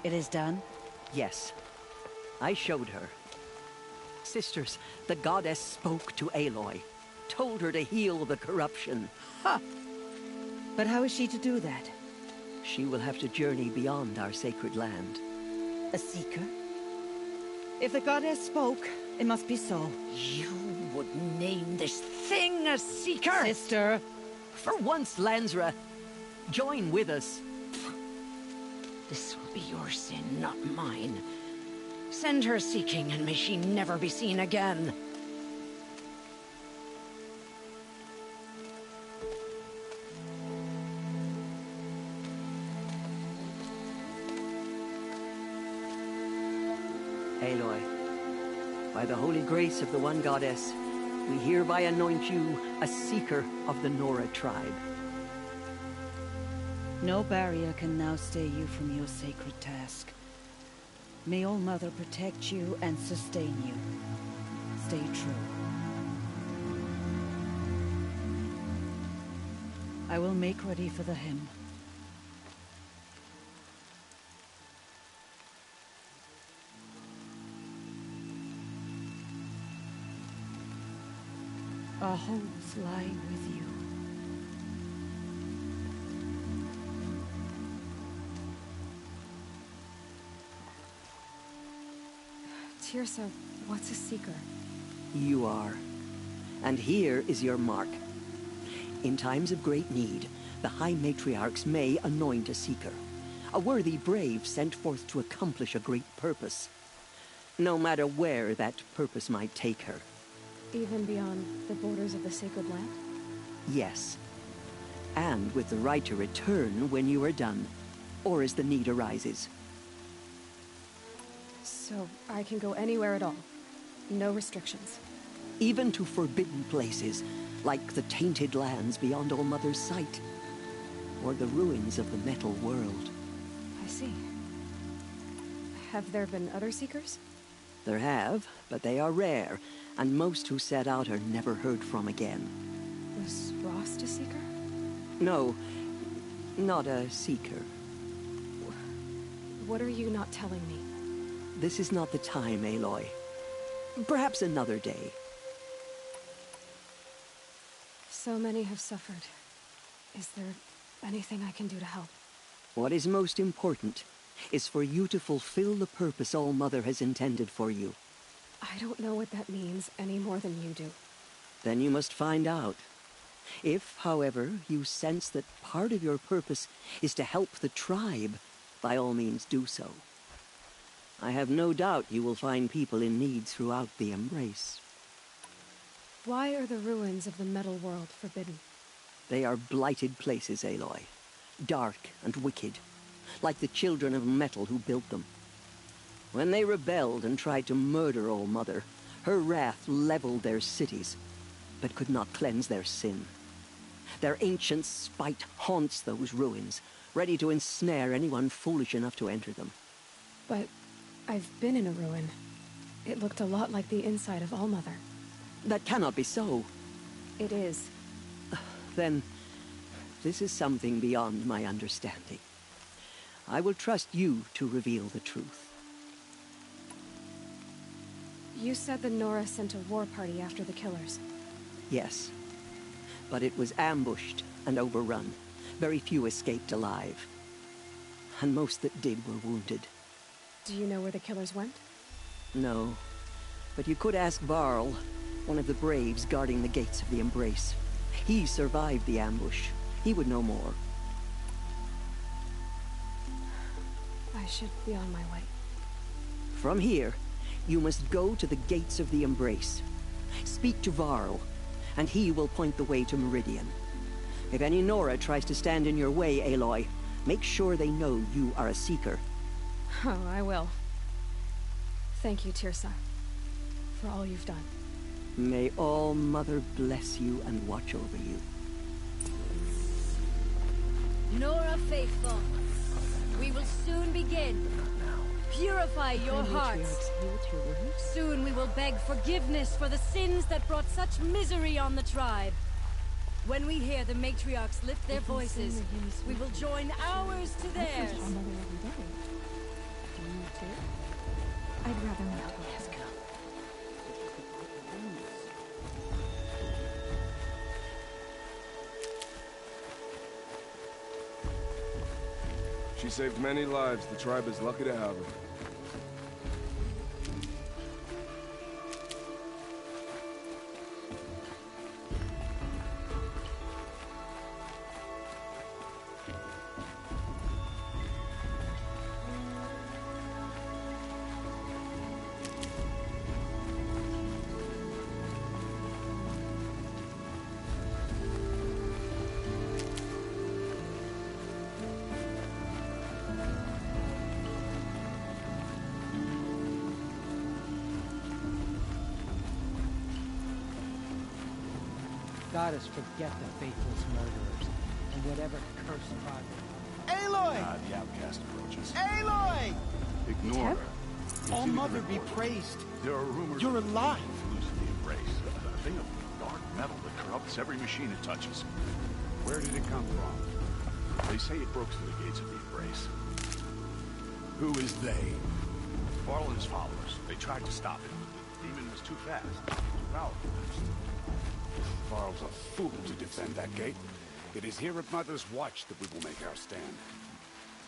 It is done? Yes. I showed her. Sisters, the goddess spoke to Aloy. Told her to heal the corruption. Ha! But how is she to do that? She will have to journey beyond our sacred land. A seeker? If the goddess spoke, it must be so. You would name this thing a seeker? Sister! For once, Lansra, join with us. This will be your sin, not mine. Send her seeking, and may she never be seen again. Aloy, by the holy grace of the one goddess, we hereby anoint you a seeker of the Nora tribe. No barrier can now stay you from your sacred task. May All-Mother protect you and sustain you. Stay true. I will make ready for the hymn. Our hopes lie with you. Teersa, what's a seeker? You are. And here is your mark. In times of great need, the High Matriarchs may anoint a seeker. A worthy brave sent forth to accomplish a great purpose. No matter where that purpose might take her. Even beyond the borders of the sacred land? Yes. And with the right to return when you are done, or as the need arises. So I can go anywhere at all? No restrictions? Even to forbidden places, like the tainted lands beyond All-Mother's sight, or the ruins of the metal world. I see. Have there been other Seekers? There have, but they are rare, and most who set out are never heard from again. Was Rost a Seeker? No, not a Seeker. What are you not telling me? This is not the time, Aloy. Perhaps another day. So many have suffered. Is there anything I can do to help? What is most important is for you to fulfill the purpose All-Mother has intended for you. I don't know what that means any more than you do. Then you must find out. If, however, you sense that part of your purpose is to help the tribe, by all means do so. I have no doubt you will find people in need throughout the Embrace. Why are the ruins of the metal world forbidden? They are blighted places, Aloy. Dark and wicked, like the children of metal who built them. When they rebelled and tried to murder All-Mother, her wrath leveled their cities, but could not cleanse their sin. Their ancient spite haunts those ruins, ready to ensnare anyone foolish enough to enter them. But I've been in a ruin. It looked a lot like the inside of All-Mother. That cannot be so. It is. Then, this is something beyond my understanding. I will trust you to reveal the truth. You said the Nora sent a war party after the killers. Yes. But it was ambushed and overrun. Very few escaped alive. And most that did were wounded. Do you know where the killers went? No. But you could ask Varl, one of the Braves guarding the gates of the Embrace. He survived the ambush. He would know more. I should be on my way. From here, you must go to the gates of the Embrace. Speak to Varl, and he will point the way to Meridian. If any Nora tries to stand in your way, Aloy, make sure they know you are a Seeker. Oh, I will. Thank you, Teersa, for all you've done. May All-Mother bless you and watch over you. Nora Faithful, we will soon begin. Purify your hearts. Soon we will beg forgiveness for the sins that brought such misery on the tribe. When we hear the matriarchs lift their voices, we will join ours to theirs. I'd rather not ask. She saved many lives. The tribe is lucky to have her. Goddess, forget the faithless murderers and whatever cursed project. Aloy! The outcast approaches. Aloy! Ignore her. All-Mother be praised. There are rumors You're of alive. losing the Embrace. A thing of dark metal that corrupts every machine it touches. Where did it come from? They say it broke through the gates of the Embrace. Who is they? Varl and his followers. They tried to stop it, but the demon was too fast. Too powerful. Varl's a fool to defend that gate. It is here at Mother's Watch that we will make our stand.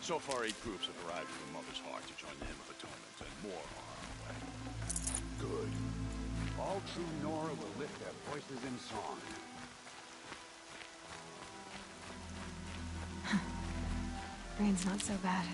So far, 8 groups have arrived from Mother's Heart to join the Hymn of Atonement, and more are on our way. Good. All true Nora will lift their voices in song. Rain's not so bad.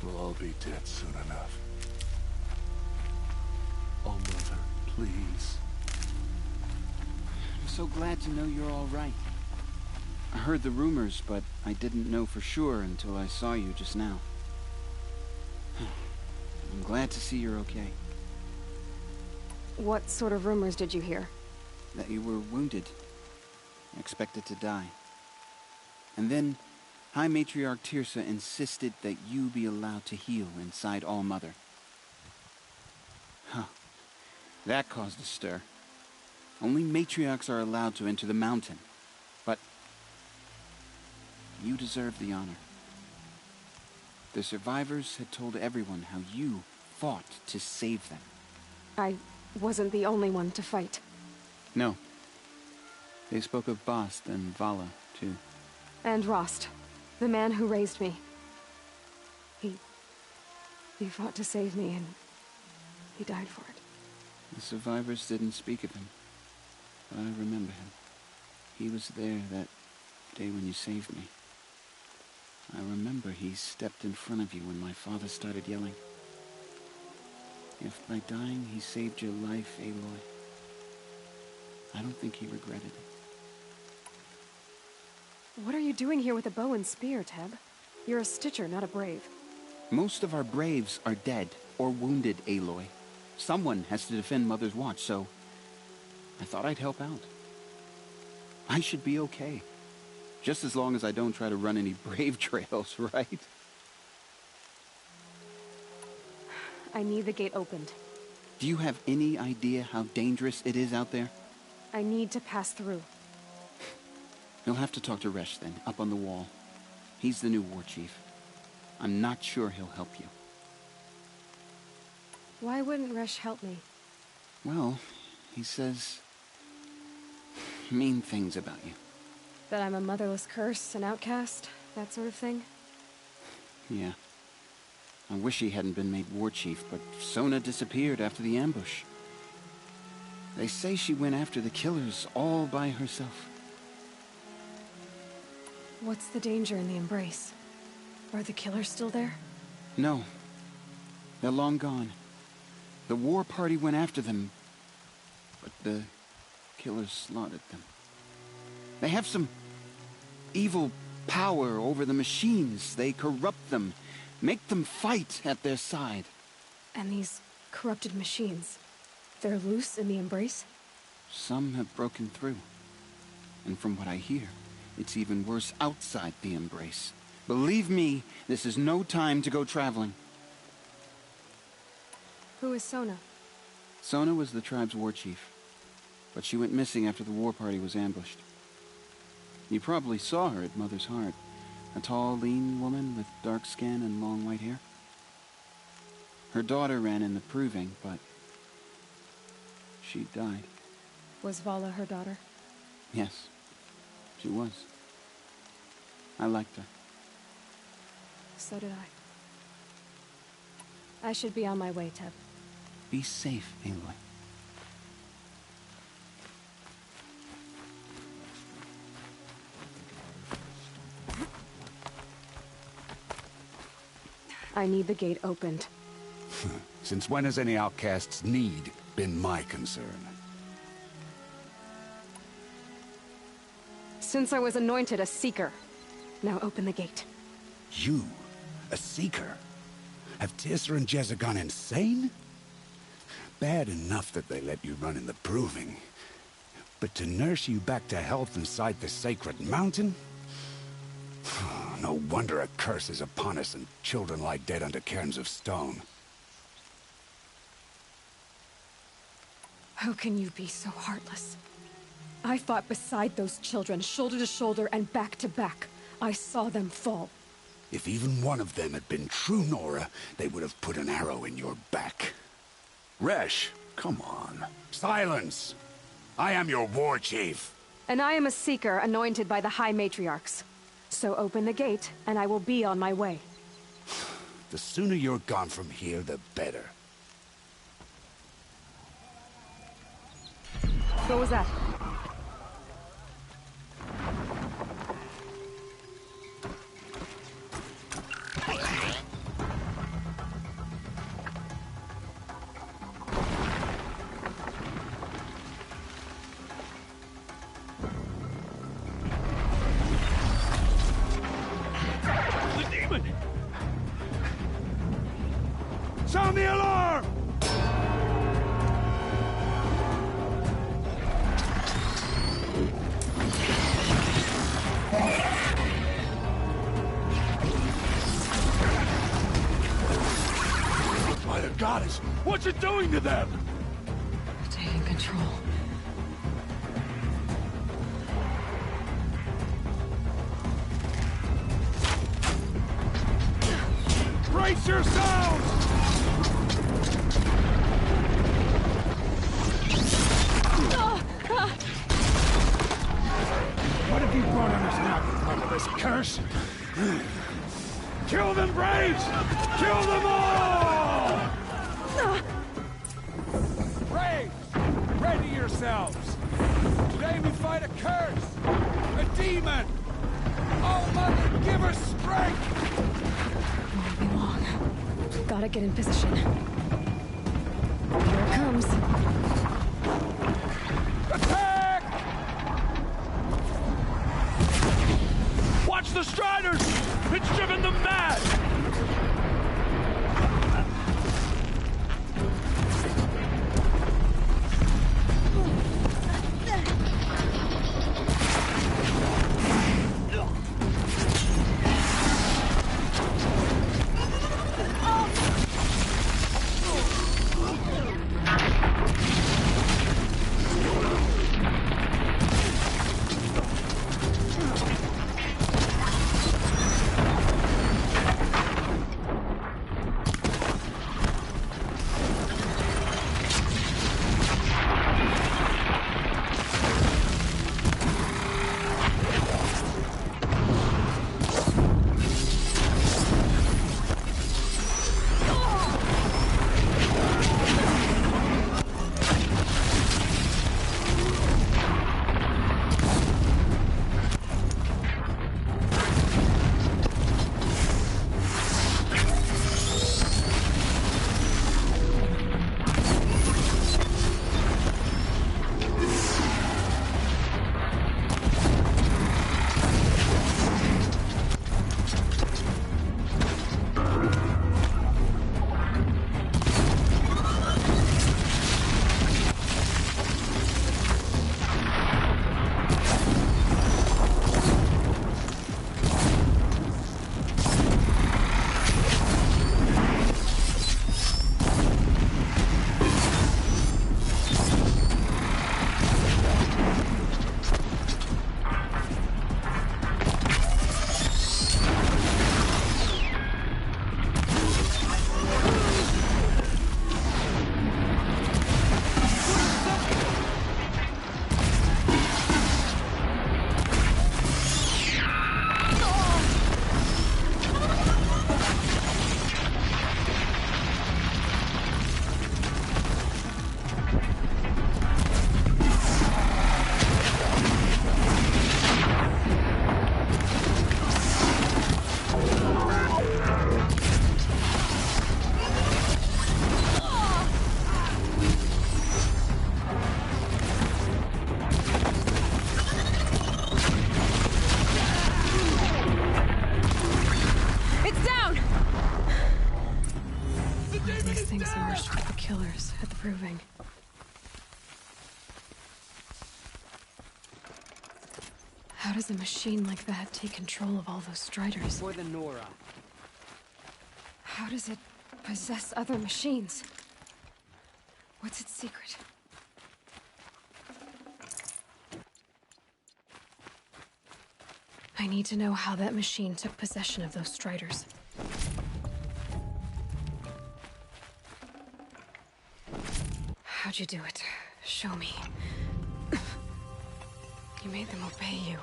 We'll all be dead soon enough. Oh, Mother, please. I'm so glad to know you're all right. I heard the rumors, but I didn't know for sure until I saw you just now. I'm glad to see you're okay. What sort of rumors did you hear? That you were wounded. Expected to die. And then, High Matriarch Teersa insisted that you be allowed to heal inside All-Mother. Huh. That caused a stir. Only matriarchs are allowed to enter the mountain. But you deserve the honor. The survivors had told everyone how you fought to save them. I wasn't the only one to fight. No. They spoke of Bast and Vala, too. And Rost, the man who raised me. He fought to save me, and he died for it. The survivors didn't speak of him, but I remember him. He was there that day when you saved me. I remember he stepped in front of you when my father started yelling. If by dying he saved your life, Aloy, I don't think he regretted it. What are you doing here with a bow and spear, Teb? You're a Stitcher, not a Brave. Most of our Braves are dead or wounded, Aloy. Someone has to defend Mother's Watch, so I thought I'd help out. I should be okay. Just as long as I don't try to run any Brave trails, right? I need the gate opened. Do you have any idea how dangerous it is out there? I need to pass through. You'll have to talk to Resh then, up on the wall. He's the new war chief. I'm not sure he'll help you. Why wouldn't Resh help me? Well, he says mean things about you. That I'm a motherless curse, an outcast, that sort of thing? Yeah. I wish he hadn't been made war chief, but Sona disappeared after the ambush. They say she went after the killers all by herself. What's the danger in the Embrace? Are the killers still there? No. They're long gone. The war party went after them, but the killers slaughtered them. They have some evil power over the machines. They corrupt them, make them fight at their side. And these corrupted machines, they're loose in the Embrace? Some have broken through. And from what I hear, it's even worse outside the Embrace. Believe me, this is no time to go traveling. Who is Sona? Sona was the tribe's war chief, but she went missing after the war party was ambushed. You probably saw her at Mother's Heart. A tall, lean woman with dark skin and long white hair. Her daughter ran in the proving, but she died. Was Vala her daughter? Yes, she was. I liked her. So did I. I should be on my way, Teb. Be safe, Aloy. I need the gate opened. Since when has any outcast's need been my concern? Since I was anointed a Seeker. Now open the gate. You? A Seeker? Have Teersa and Jezza gone insane? Bad enough that they let you run in the Proving. But to nurse you back to health inside the Sacred Mountain? No wonder a curse is upon us and children lie dead under cairns of stone. How can you be so heartless? I fought beside those children, shoulder to shoulder and back to back. I saw them fall. If even one of them had been true Nora, they would have put an arrow in your back. Resh, come on. Silence! I am your war chief. And I am a Seeker anointed by the High Matriarchs. So open the gate, and I will be on my way. The sooner you're gone from here, the better. What was that? guys? What's it doing to them? Taking control. Brace yourselves! What have you brought on us now because of this curse? Kill them, Braves! Kill them all! Braves, ready yourselves! Today we fight a curse! A demon! Oh, Mother, give us strength! Won't be long. Gotta get in position. Here it comes. Attack! Watch the Striders! It's driven them mad! Proving. How does a machine like that take control of all those Striders? For the Nora. How does it possess other machines? What's its secret? I need to know how that machine took possession of those Striders. How'd you do it? Show me. You made them obey you.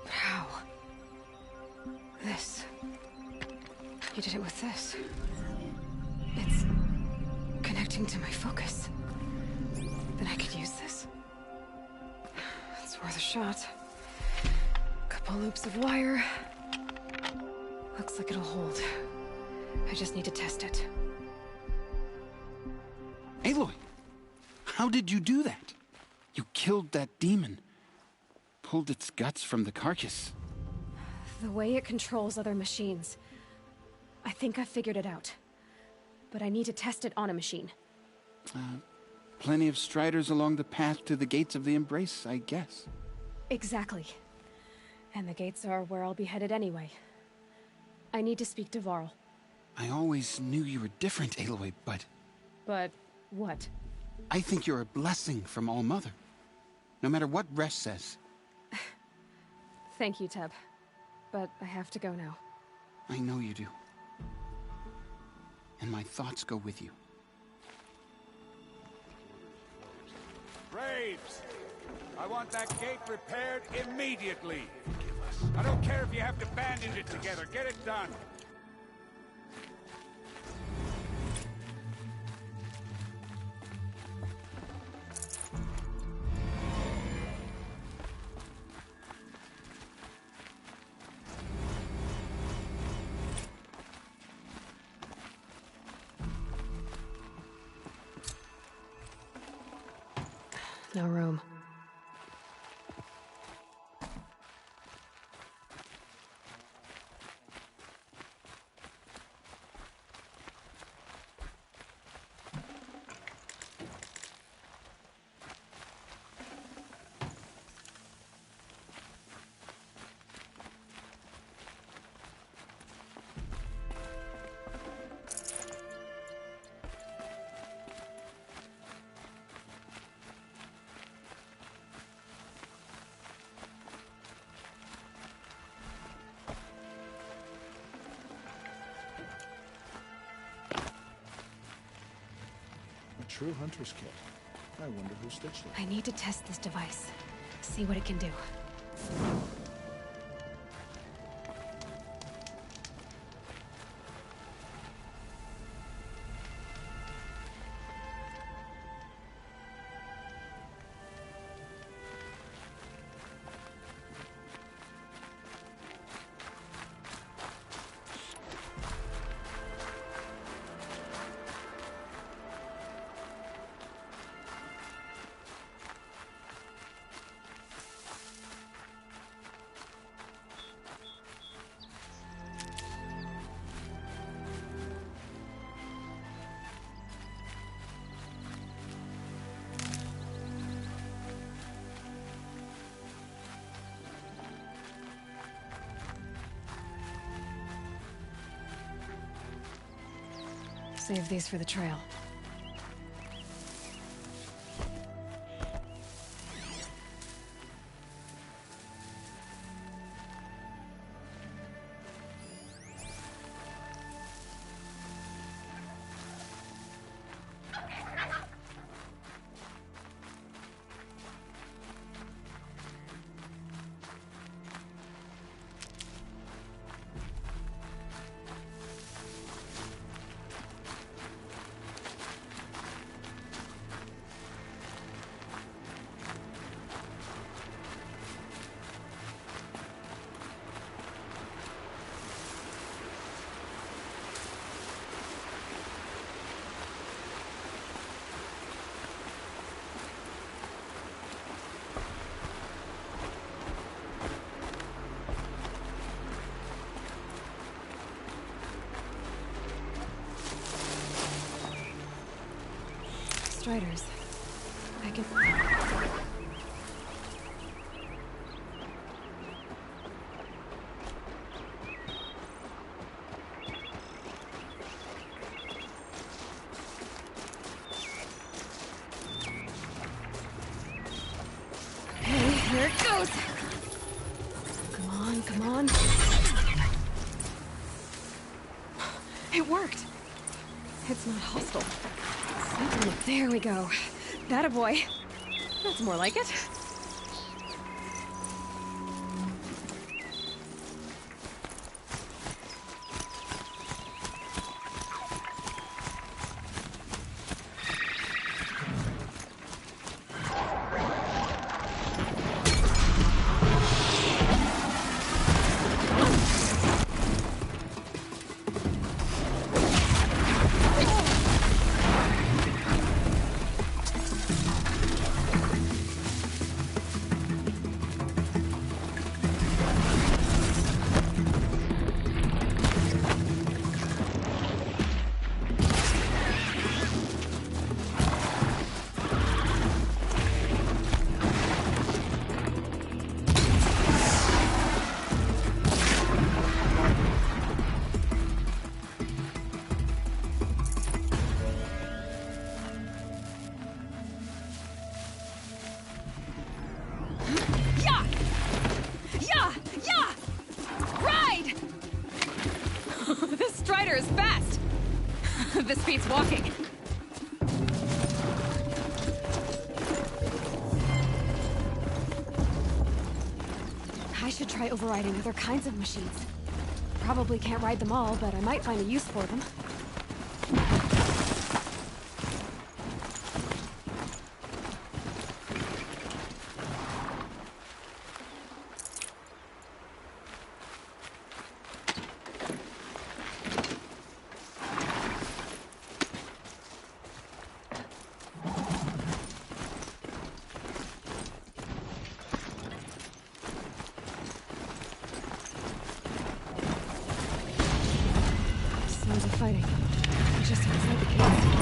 How? This. You did it with this. It's connecting to my focus. Then I could use this. It's worth a shot. Couple loops of wire. Looks like it'll hold. I just need to test it. Aloy! How did you do that? You killed that demon. Pulled its guts from the carcass. The way it controls other machines. I think I figured it out. But I need to test it on a machine. Plenty of Striders along the path to the gates of the Embrace, I guess. Exactly. And the gates are where I'll be headed anyway. I need to speak to Varl. I always knew you were different, Aloy, but But what? I think you're a blessing from All-Mother. No matter what Resh says. Thank you, Teb. But I have to go now. I know you do. And my thoughts go with you. Braves! I want that gate repaired immediately. I don't care if you have to bandage it together. Get it done. No room. True hunter's kit. I wonder who stitched it. I need to test this device. See what it can do. Save these for the trail. Striders. I can... Okay, here it goes! Come on, come on. It worked! It's not hostile. There we go. That a boy. That's more like it. is fast! This beats walking. I should try overriding other kinds of machines. Probably can't ride them all, but I might find a use for them.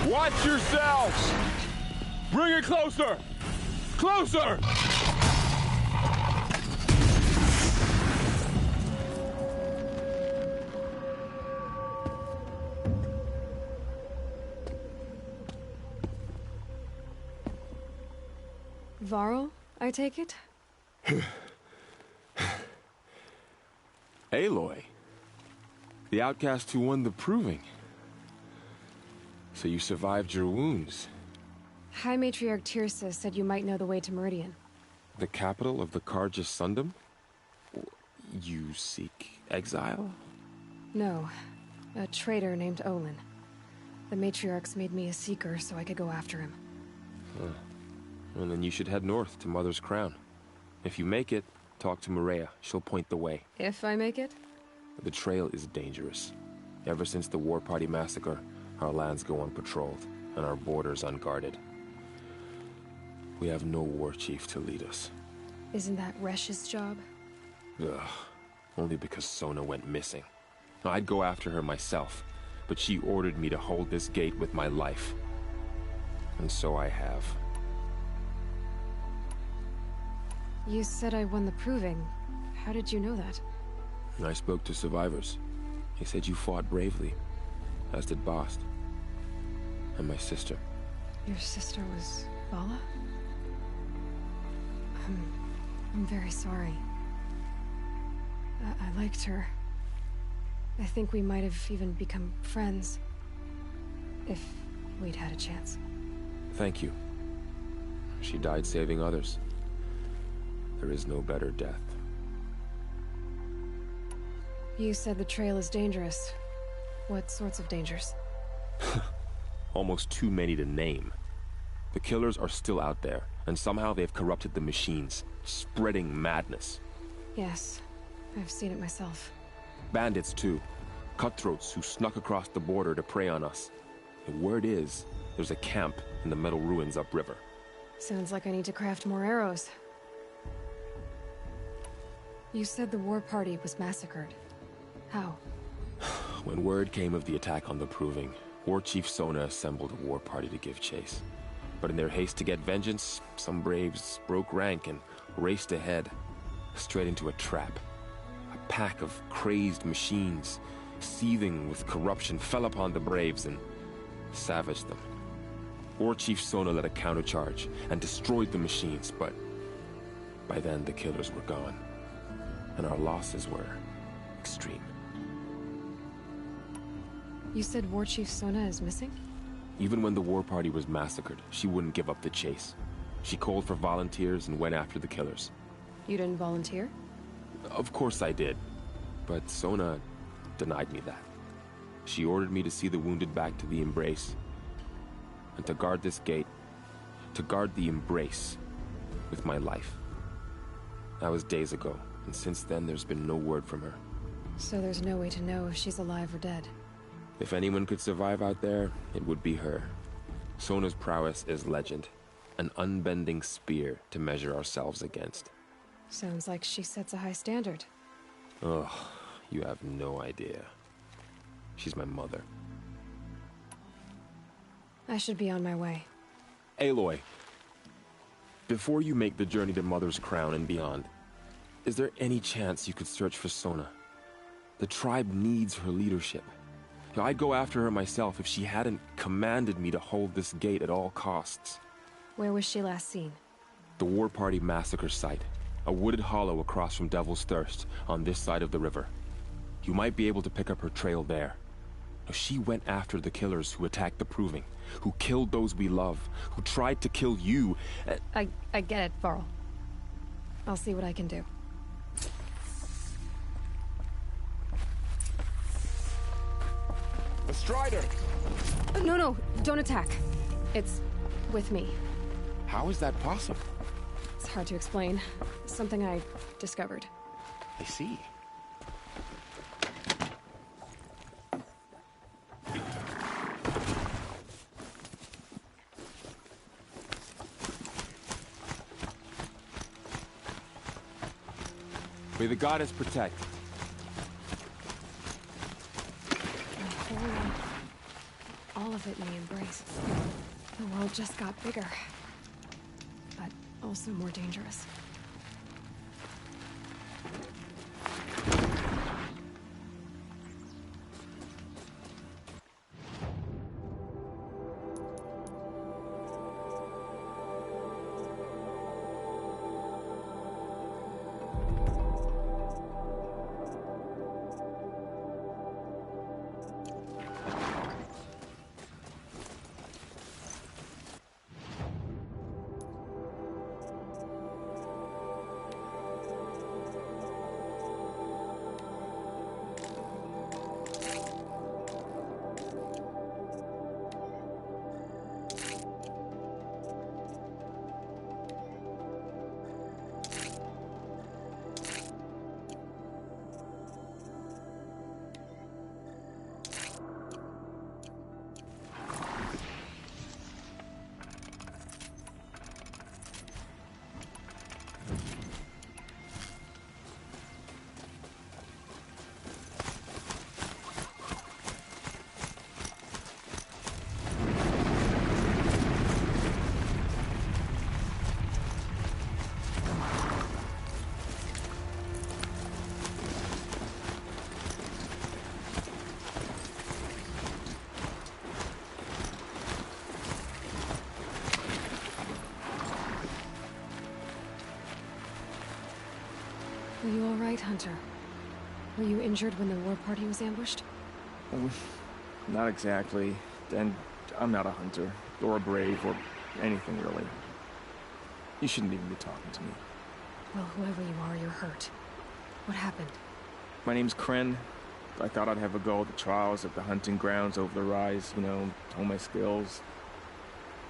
Watch yourselves! Bring it closer! Closer! Varl, I take it? Aloy. The outcast who won the proving. So you survived your wounds. High Matriarch Tirsa said you might know the way to Meridian. The capital of the Carja Sundom? You seek exile? No. A traitor named Olin. The Matriarchs made me a seeker so I could go after him. Huh. Well, then you should head north to Mother's Crown. If you make it, talk to Maria. She'll point the way. If I make it? The trail is dangerous. Ever since the War Party massacre, our lands go unpatrolled, and our borders unguarded. We have no war chief to lead us. Isn't that Resh's job? Ugh. Only because Sona went missing. I'd go after her myself, but she ordered me to hold this gate with my life. And so I have. You said I won the proving. How did you know that? I spoke to survivors. They said you fought bravely, as did Bast. And my sister. Your sister was Vala? I'm very sorry. I liked her. I think we might have even become friends. If we'd had a chance. Thank you. She died saving others. There is no better death. You said the trail is dangerous. What sorts of dangers? Almost too many to name. The killers are still out there, and somehow they've corrupted the machines, spreading madness. Yes, I've seen it myself. Bandits, too. Cutthroats who snuck across the border to prey on us. The word is, there's a camp in the metal ruins upriver. Sounds like I need to craft more arrows. You said the war party was massacred. How? When word came of the attack on the Proving, War Chief Sona assembled a war party to give chase. But in their haste to get vengeance, some braves broke rank and raced ahead, straight into a trap. A pack of crazed machines, seething with corruption, fell upon the braves and savaged them. War Chief Sona led a countercharge and destroyed the machines, but by then the killers were gone, and our losses were extreme. You said War Chief Sona is missing? Even when the war party was massacred, she wouldn't give up the chase. She called for volunteers and went after the killers. You didn't volunteer? Of course I did, but Sona denied me that. She ordered me to see the wounded back to the Embrace, and to guard this gate, to guard the Embrace with my life. That was days ago, and since then there's been no word from her. So there's no way to know if she's alive or dead. If anyone could survive out there, it would be her. Sona's prowess is legend, an unbending spear to measure ourselves against. Sounds like she sets a high standard. Ugh, you have no idea. She's my mother. I should be on my way. Aloy, before you make the journey to Mother's Crown and beyond, is there any chance you could search for Sona? The tribe needs her leadership. I'd go after her myself if she hadn't commanded me to hold this gate at all costs. Where was she last seen? The War Party massacre site. A wooded hollow across from Devil's Thirst, on this side of the river. You might be able to pick up her trail there. She went after the killers who attacked the Proving, who killed those we love, who tried to kill you. I get it, Varl. I'll see what I can do. A Strider! No, don't attack. It's with me. How is that possible? It's hard to explain. Something I discovered. I see. May the goddess protect. My whole life, all of it may embrace. The world just got bigger, but also more dangerous. Are you all right, Hunter? Were you injured when the war party was ambushed? Not exactly. And I'm not a hunter, or a brave, or anything really. You shouldn't even be talking to me. Well, whoever you are, you're hurt. What happened? My name's Kren. I thought I'd have a go at the trials at the hunting grounds over the rise, you know, hone my skills.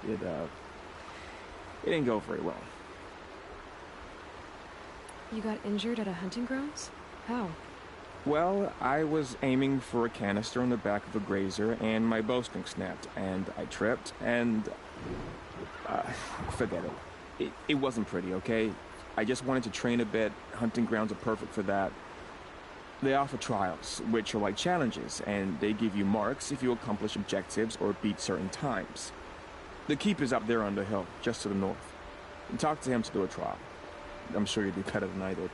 It didn't go very well. You got injured at a hunting grounds? How? Well, I was aiming for a canister on the back of a grazer, and my bowstring snapped, and I tripped, and... forget it. It wasn't pretty, okay? I just wanted to train a bit. Hunting grounds are perfect for that. They offer trials, which are like challenges, and they give you marks if you accomplish objectives or beat certain times. The keep is up there on the hill, just to the north. And talk to him to do a trial. I'm sure you'd do better than I did.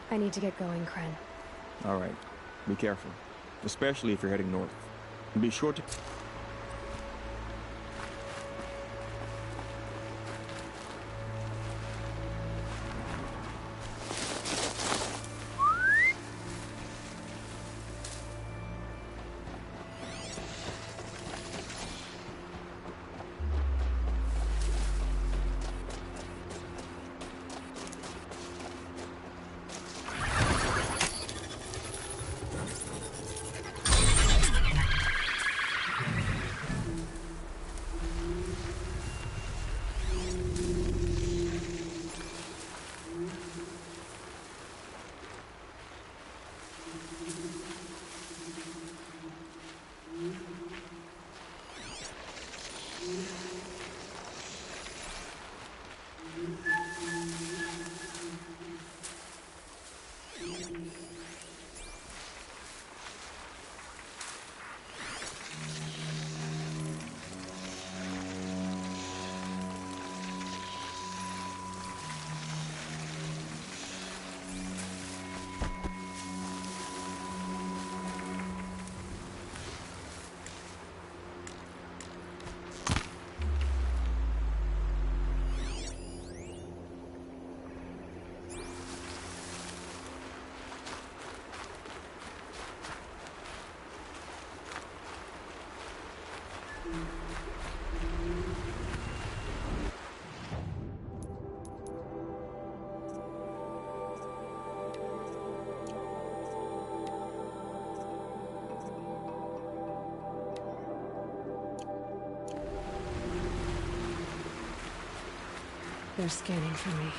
I need to get going, Kren. All right. Be careful. Especially if you're heading north. And be sure to... They're scanning for me.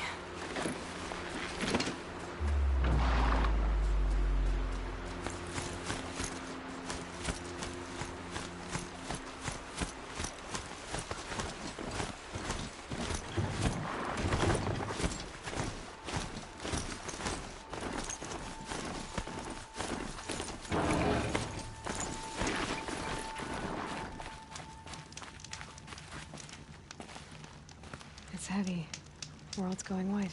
It's heavy. World's going white.